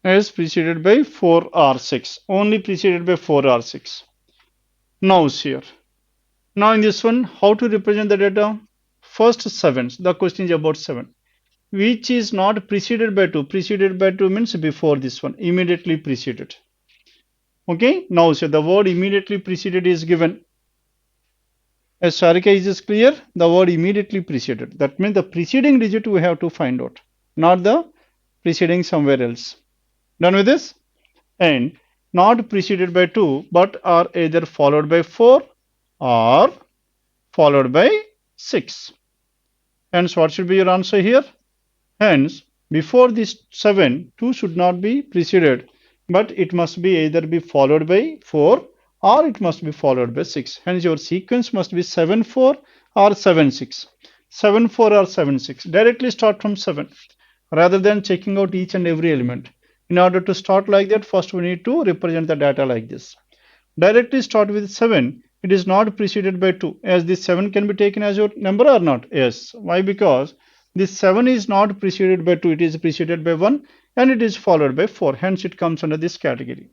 Is preceded by 4 or 6. Only preceded by 4 or 6. Now here. Now in this one, how to represent the data? First sevens. The question is about 7. Which is not preceded by 2. Preceded by 2 means before this one. Immediately preceded. Okay. Now so the word immediately preceded is given. As Sarika is this clear? The word immediately preceded. That means the preceding digit we have to find out. Not the preceding somewhere else. Done with this? And not preceded by 2 but are either followed by 4 or followed by 6. Hence, what should be your answer here? Hence, before this 7, 2 should not be preceded, but it must be either be followed by 4 or it must be followed by 6. Hence, your sequence must be 7 4 or 7 6. 7 4 or 7 6. Directly start from 7 rather than checking out each and every element. In order to start like that, first we need to represent the data like this. Directly start with 7. It is not preceded by 2. As this 7 can be taken as your number or not? Yes. Why? Because this 7 is not preceded by 2. It is preceded by 1 and it is followed by 4. Hence it comes under this category.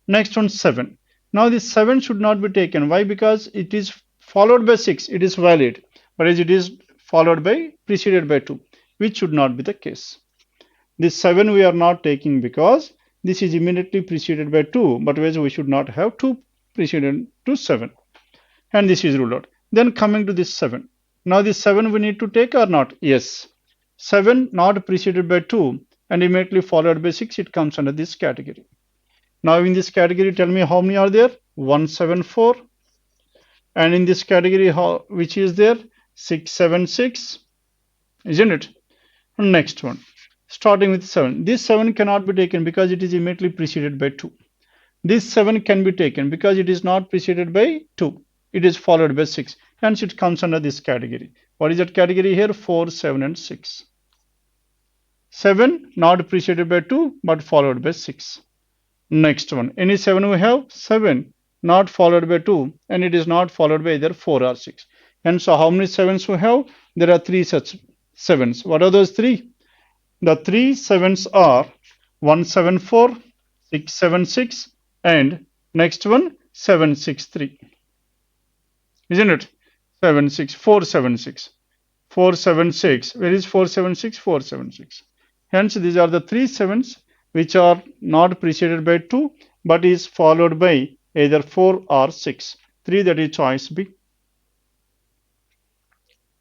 Next one 7. Now this 7 should not be taken. Why? Because it is followed by 6. It is valid. But as it is followed by preceded by 2, which should not be the case. This 7 we are not taking because this is immediately preceded by 2, but we should not have 2 preceded to 7. And this is ruled out. Then coming to this 7. Now this 7 we need to take or not? Yes. 7 not preceded by 2 and immediately followed by 6, it comes under this category. Now in this category, tell me how many are there? 174. And in this category, which is there? 676. Isn't it? Next one. Starting with 7. This 7 cannot be taken because it is immediately preceded by 2. This 7 can be taken because it is not preceded by 2. It is followed by 6. Hence it comes under this category. What is that category here? 4, 7 and 6. 7 not preceded by 2 but followed by 6. Next one. Any 7 we have? 7 not followed by 2 and it is not followed by either 4 or 6. And so how many 7s we have? There are 3 such 7s. What are those 3? The 3 7s are 174, 676 and next one 763. Isn't it? 476. 476. Where is 476? 476. Hence these are the 3 7s which are not preceded by 2 but is followed by either 4 or 6. 3, that is choice B.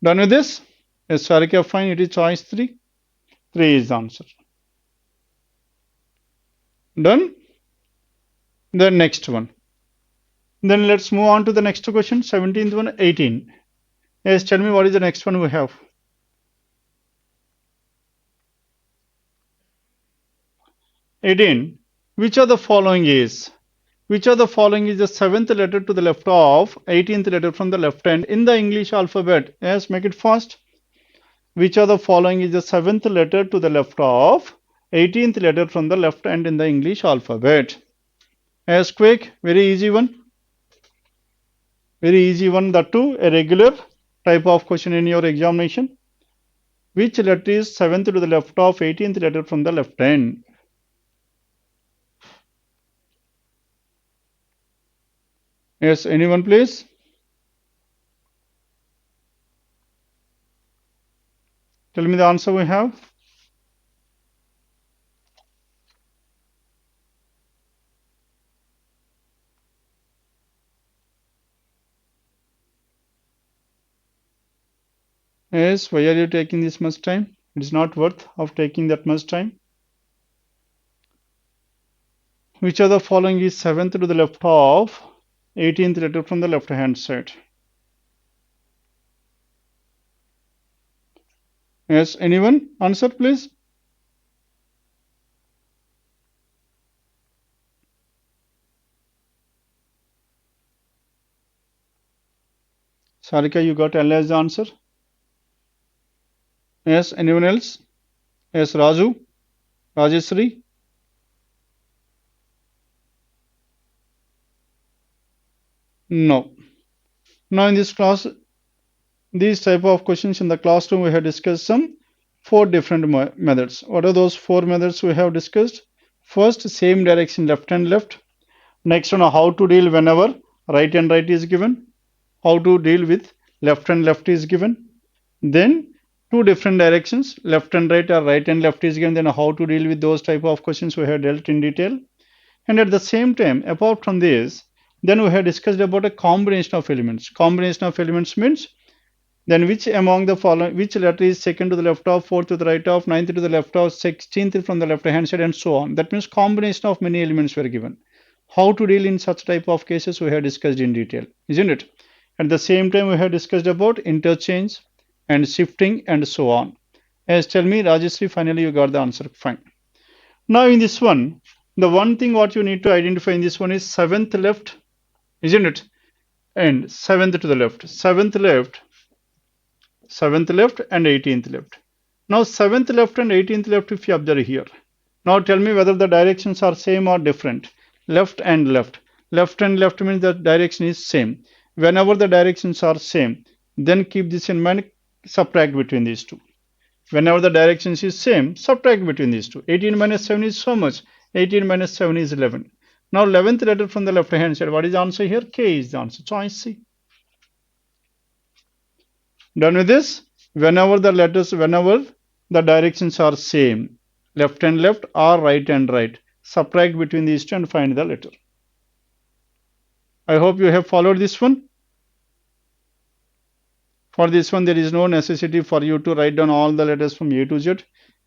Done with this? Yes, Sarika, fine. It is choice 3. 3 is the answer. Done? The next one. Then let's move on to the next question. 17th one, 18. Yes, tell me what is the next one we have. 18. Which of the following is? Which of the following is the 7th letter to the left of 18th letter from the left hand in the English alphabet? Yes, make it fast. Which of the following is the seventh letter to the left of 18th letter from the left hand in the English alphabet? As quick, very easy one. Very easy one, that too, a regular type of question in your examination. Which letter is seventh to the left of 18th letter from the left hand? Yes, anyone please? Tell me the answer we have. Yes, why are you taking this much time? It is not worth of taking that much time. Which of the following is seventh to the left of 18th letter from the left hand side? Yes, anyone? Answer please. Sarika, you got L as the answer. Yes, anyone else? Yes, Raju, Rajeshri. No. Now in this class, these type of questions in the classroom, we have discussed some four different methods. What are those four methods we have discussed? First, same direction, left and left. Next one, how to deal whenever right and right is given. How to deal with left and left is given. Then two different directions, left and right or right and left is given. Then how to deal with those type of questions we have dealt in detail. And at the same time, apart from this, then we have discussed about a combination of elements. Combination of elements means then which among the following, which letter is second to the left of, fourth to the right of, ninth to the left of, 16th from the left hand side, and so on. That means combination of many elements were given. How to deal in such type of cases we have discussed in detail, isn't it? At the same time, we have discussed about interchange and shifting and so on. As tell me, Rajeshri, finally you got the answer. Fine. Now in this one, the one thing what you need to identify in this one is seventh left, isn't it? And seventh to the left. Seventh left and 18th left. Now 7th left and 18th left if you observe here. Now tell me whether the directions are same or different. Left and left. Left and left means the direction is same. Whenever the directions are same, then keep this in mind, subtract between these two. Whenever the directions is same, subtract between these two. 18 minus 7 is so much. 18 minus 7 is 11. Now 11th letter from the left hand side. What is the answer here? K is the answer. Choice C. Done with this? Whenever the directions are same, left and left or right and right, subtract between these two and find the letter. I hope you have followed this one. For this one, there is no necessity for you to write down all the letters from A to Z,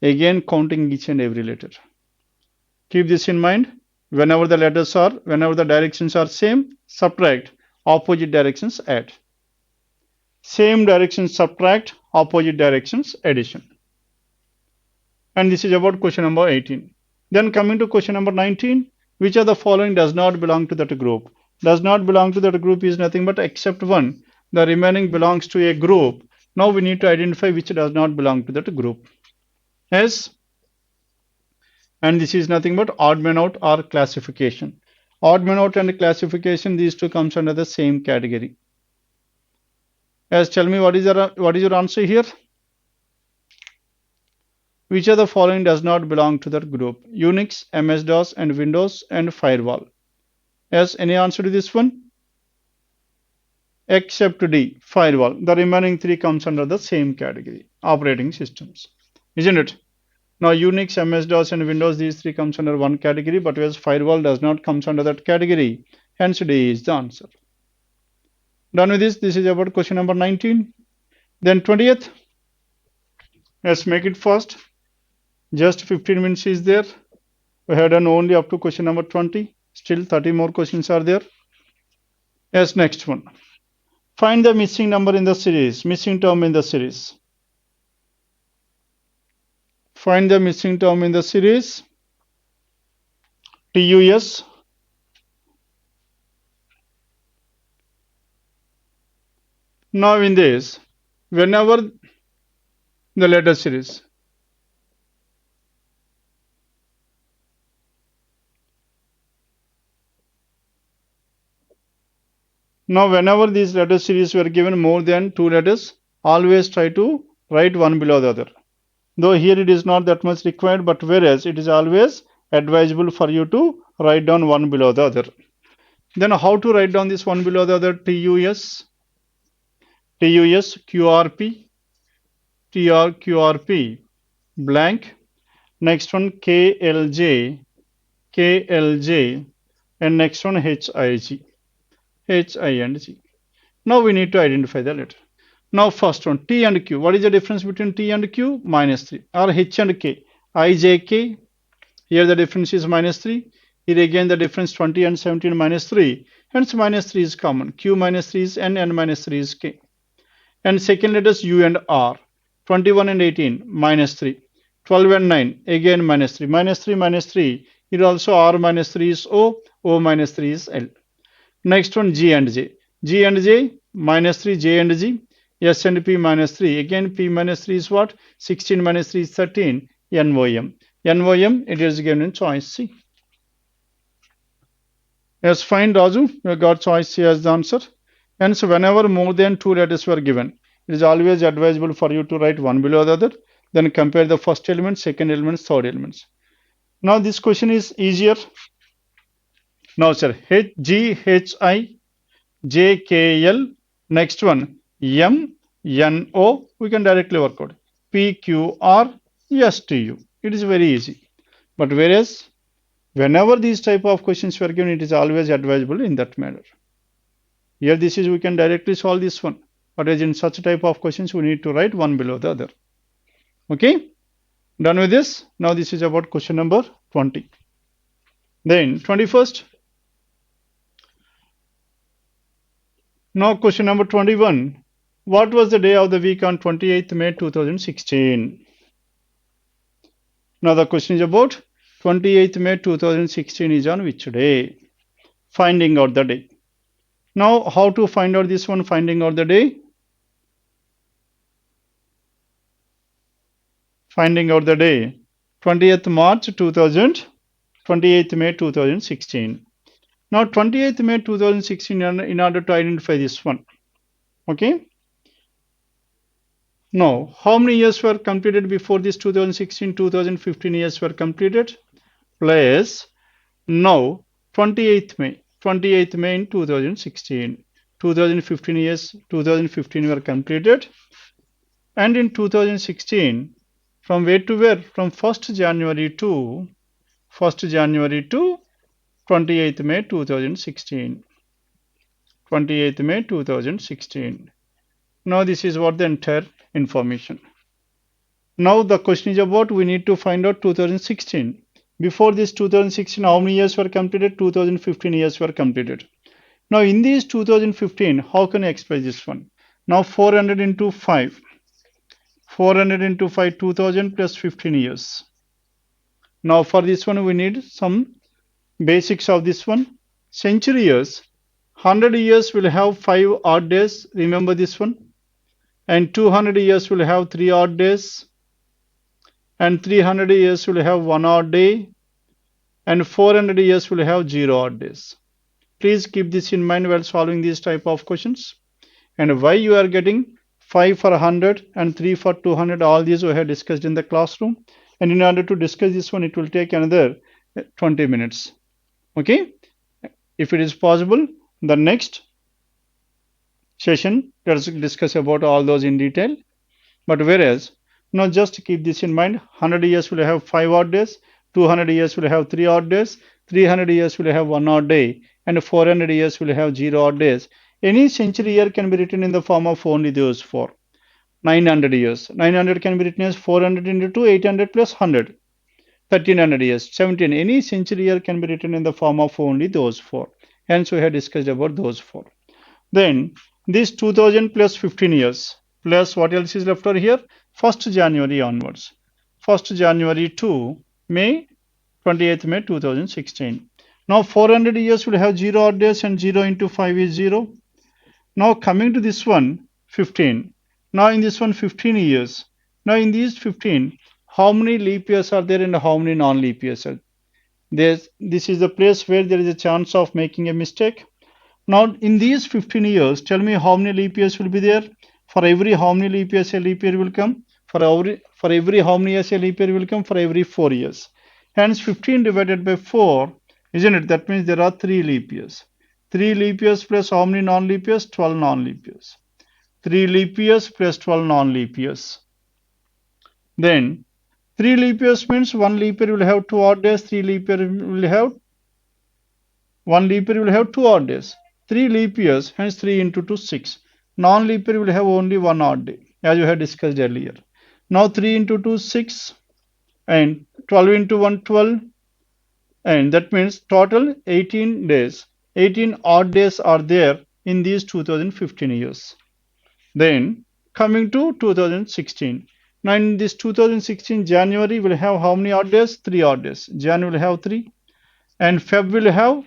again counting each and every letter. Keep this in mind. Whenever the directions are same, subtract. Opposite directions, add. Same directions, subtract. Opposite directions, addition. And this is about question number 18. Then coming to question number 19, which of the following does not belong to that group? Does not belong to that group is nothing but except one. The remaining belongs to a group. Now we need to identify which does not belong to that group. Yes, and this is nothing but odd man out or classification. Odd man out and classification, these two comes under the same category. Yes, tell me what is your answer here? Which of the following does not belong to that group? Unix, MS-DOS, and Windows, and firewall. Yes, any answer to this one? Except D, firewall. The remaining three comes under the same category, operating systems. Isn't it? Now Unix, MS-DOS, and Windows, these three comes under one category, but whereas firewall does not comes under that category. Hence D is the answer. Done with this. This is about question number 19. Then 20th. Let's make it fast. Just 15 minutes is there. We have done only up to question number 20. Still 30 more questions are there. Yes, next one. Find the missing number in the series, missing term in the series. Find the missing term in the series. TUS. Now in this, whenever the letter series. Now, whenever these letter series were given more than two letters, always try to write one below the other. Though here it is not that much required, but whereas it is always advisable for you to write down one below the other. Then how to write down this one below the other? TUS, TUS, QRP, TRQRP, blank. Next one KLJ, KLJ, and next one HIG, HIG. Now we need to identify the letter. Now first one, T and Q. What is the difference between T and Q? -3. Or H and K, IJK. Here the difference is -3. Here again the difference 20 and 17 -3. Hence -3 is common. Q -3 is N and -3 is K. And second letters U and R. 21 and 18 -3. 12 and 9 again -3. -3 -3. Here also R -3 is O. O -3 is L. Next one G and J. G and J -3. J and G. S and P -3. Again P -3 is what? 16 -3 is 13. NOM. NOM it is given in choice C. Yes, fine, Raju. You got choice C as the answer. And so whenever more than two letters were given, it is always advisable for you to write one below the other. Then compare the first element, second element, third elements. Now this question is easier. Now, sir, HGHI, JKL. Next one, MNO. We can directly work out. PQR, STU. It is very easy. But whereas whenever these type of questions were given, it is always advisable in that manner. Here this is we can directly solve this one. But as in such type of questions, we need to write one below the other. Okay? Done with this? Now this is about question number 20. Then 21st. Now question number 21. What was the day of the week on 28th May 2016? Now the question is about 28th May 2016 is on which day? Finding out the day. Now how to find out this one, finding out the day? Finding out the day, 20th March 2000, 28th May 2016. Now 28th May 2016 in order to identify this one. Okay. Now how many years were completed before this 2016? 2015 years were completed. Plus now 28th May in 2016. 2015 years, 2015 were completed. And in 2016, from where to where? From 1st January to 28th May 2016. 28th May 2016. Now this is what the entire information. Now the question is about we need to find out 2016. Before this 2016, how many years were completed? 2015 years were completed. Now in these 2015, how can I express this one? Now 400 into 5. 400 into 5, 2000 plus 15 years. Now for this one, we need some basics of this one. Century years. 100 years will have 5 odd days. Remember this one. And 200 years will have 3 odd days. And 300 years will have 1 odd day. And 400 years will have 0 odd days. Please keep this in mind while solving these type of questions. And why you are getting 5 for 100 and 3 for 200, all these we have discussed in the classroom. And in order to discuss this one, it will take another 20 minutes. Okay? If it is possible, the next session, let us discuss about all those in detail. But whereas, now just keep this in mind, 100 years will have 5 odd days, 200 years will have 3 odd days, 300 years will have 1 odd day, and 400 years will have 0 odd days. Any century year can be written in the form of only those 4. 900 years. 900 can be written as 400 into 2, 800 plus 100. 1300 years. 17. Any century year can be written in the form of only those 4. Hence, we have discussed about those 4. Then, this 2000 plus 15 years. Plus what else is left over here? 1st January onwards. 1st January to May, 28th May 2016. Now, 400 years will have 0 odd days and 0 into 5 is 0. Now coming to this one, 15. Now in this one, 15 years. Now in these 15, how many leap years are there and how many non-leap years are there? This is the place where there is a chance of making a mistake. Now in these 15 years, tell me how many leap years will be there? For every how many leap years a leap year will come? For every how many years a leap year will come? For every 4 years. Hence 15 divided by 4, isn't it? That means there are 3 leap years. 3 leap years plus how many non-leap years? 12 non-leap years. 3 leap years plus 12 non-leap years. Then 3 leap years means 1 leap year will have 2 odd days, 3 leap year will have 1 leap year will have 2 odd days. 3 leap years, hence 3 into 2, 6. Non-leap year will have only 1 odd day, as we had discussed earlier. Now 3 into 2, 6, and 12 into 1, 12, and that means total 18 days. 18 odd days are there in these 2015 years. Then coming to 2016. Now in this 2016 January will have how many odd days? 3 odd days. Jan will have 3 and Feb will have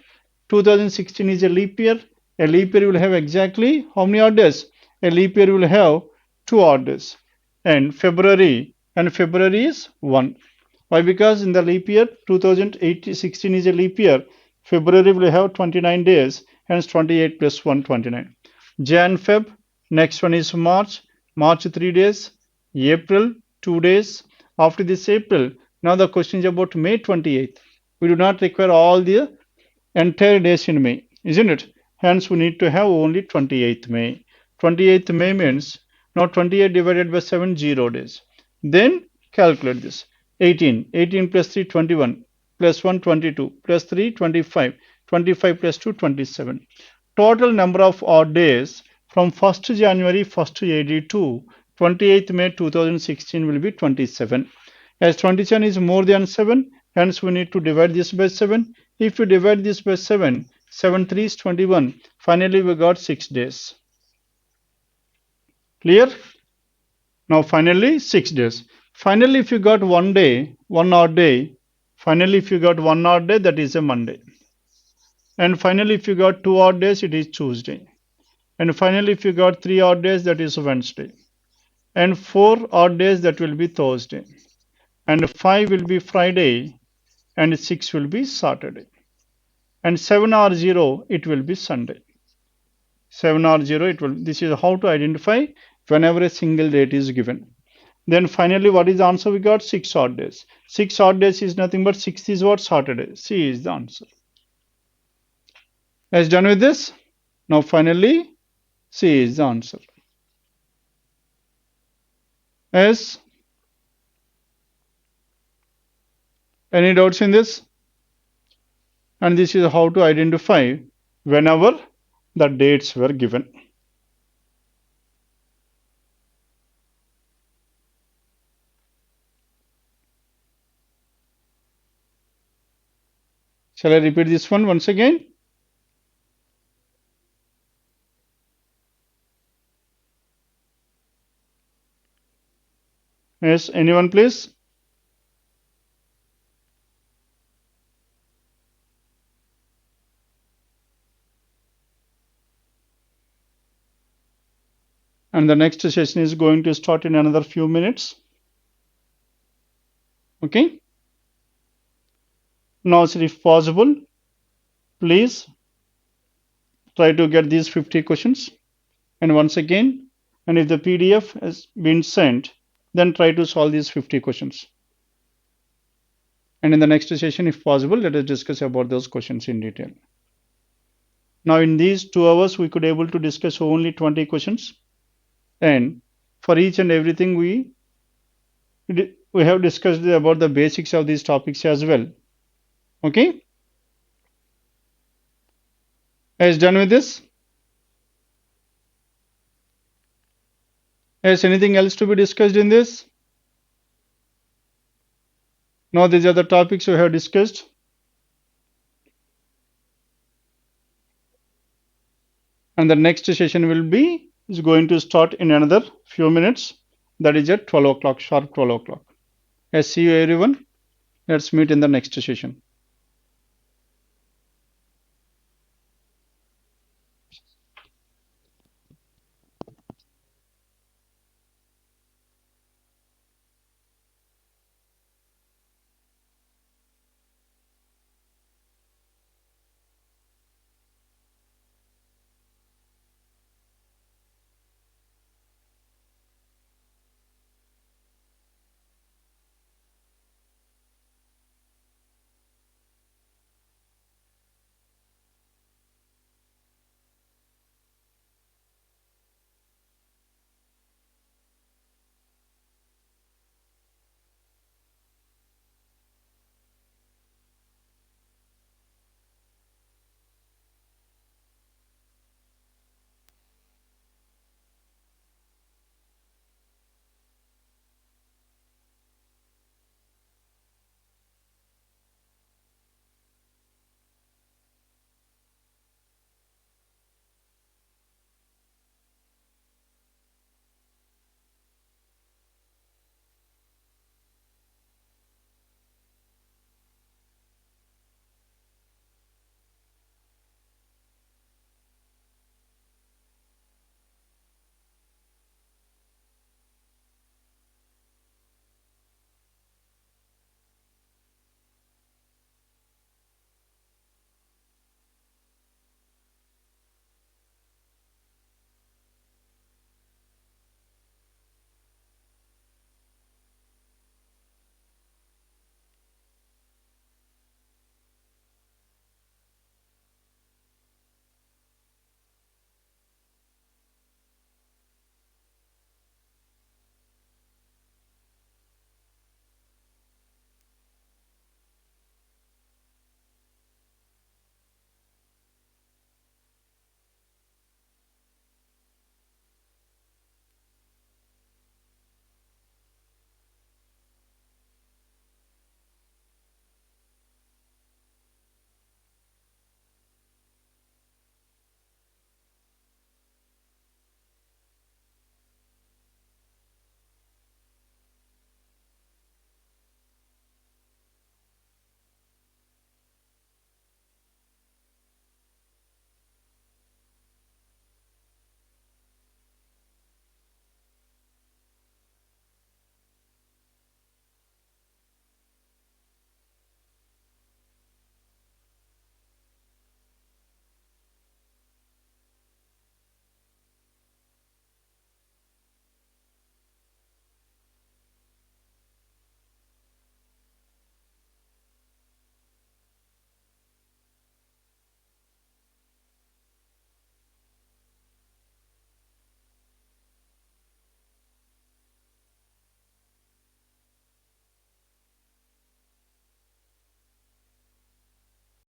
2016 is a leap year. A leap year will have exactly how many odd days? A leap year will have 2 odd days. And February is 1. Why? Because in the leap year 2016 is a leap year. February will have 29 days, hence 28 plus 1, 29. Jan, Feb, next one is March. March 3 days. April 2 days. After this April, now the question is about May 28th. We do not require all the entire days in May, isn't it? Hence, we need to have only 28th May. 28th May means now 28 divided by 7, 0 days. Then calculate this. 18 plus 3, 21, plus 1, 22, plus 3, 25, 25 plus 2, 27. Total number of odd days from 1st January 1st AD to 28th May 2016 will be 27. As 27 is more than 7, hence we need to divide this by 7. If you divide this by 7, 7 3 is 21. Finally, we got 6 days. Clear? Now, finally, 6 days. Finally, if you got 1 day, 1 odd day, finally, if you got 1 odd day, that is a Monday. And finally, if you got 2 odd days, it is Tuesday. And finally, if you got 3 odd days, that is Wednesday. And 4 odd days, that will be Thursday. And 5 will be Friday. And 6 will be Saturday. And 7 or 0, it will be Sunday. 7 or 0, it will. This is how to identify whenever a single date is given. Then finally, what is the answer? We got 6 odd days. 6 odd days is nothing but 6 is what? Saturday. C is the answer. As done with this, now finally, C is the answer. Yes? Any doubts in this? And this is how to identify whenever the dates were given. Shall I repeat this one once again? Yes, anyone please? And the next session is going to start in another few minutes. Okay? Now, sir, if possible, please try to get these 50 questions. And once again, and if the PDF has been sent, then try to solve these 50 questions. And in the next session, if possible, let us discuss about those questions in detail. Now, in these 2 hours, we could able to discuss only 20 questions. And for each and everything, we have discussed about the basics of these topics as well. Okay? Is done with this? Is anything else to be discussed in this? No, these are the topics we have discussed. And the next session is going to start in another few minutes. That is at 12 o'clock, sharp 12 o'clock. I see you everyone. Let's meet in the next session.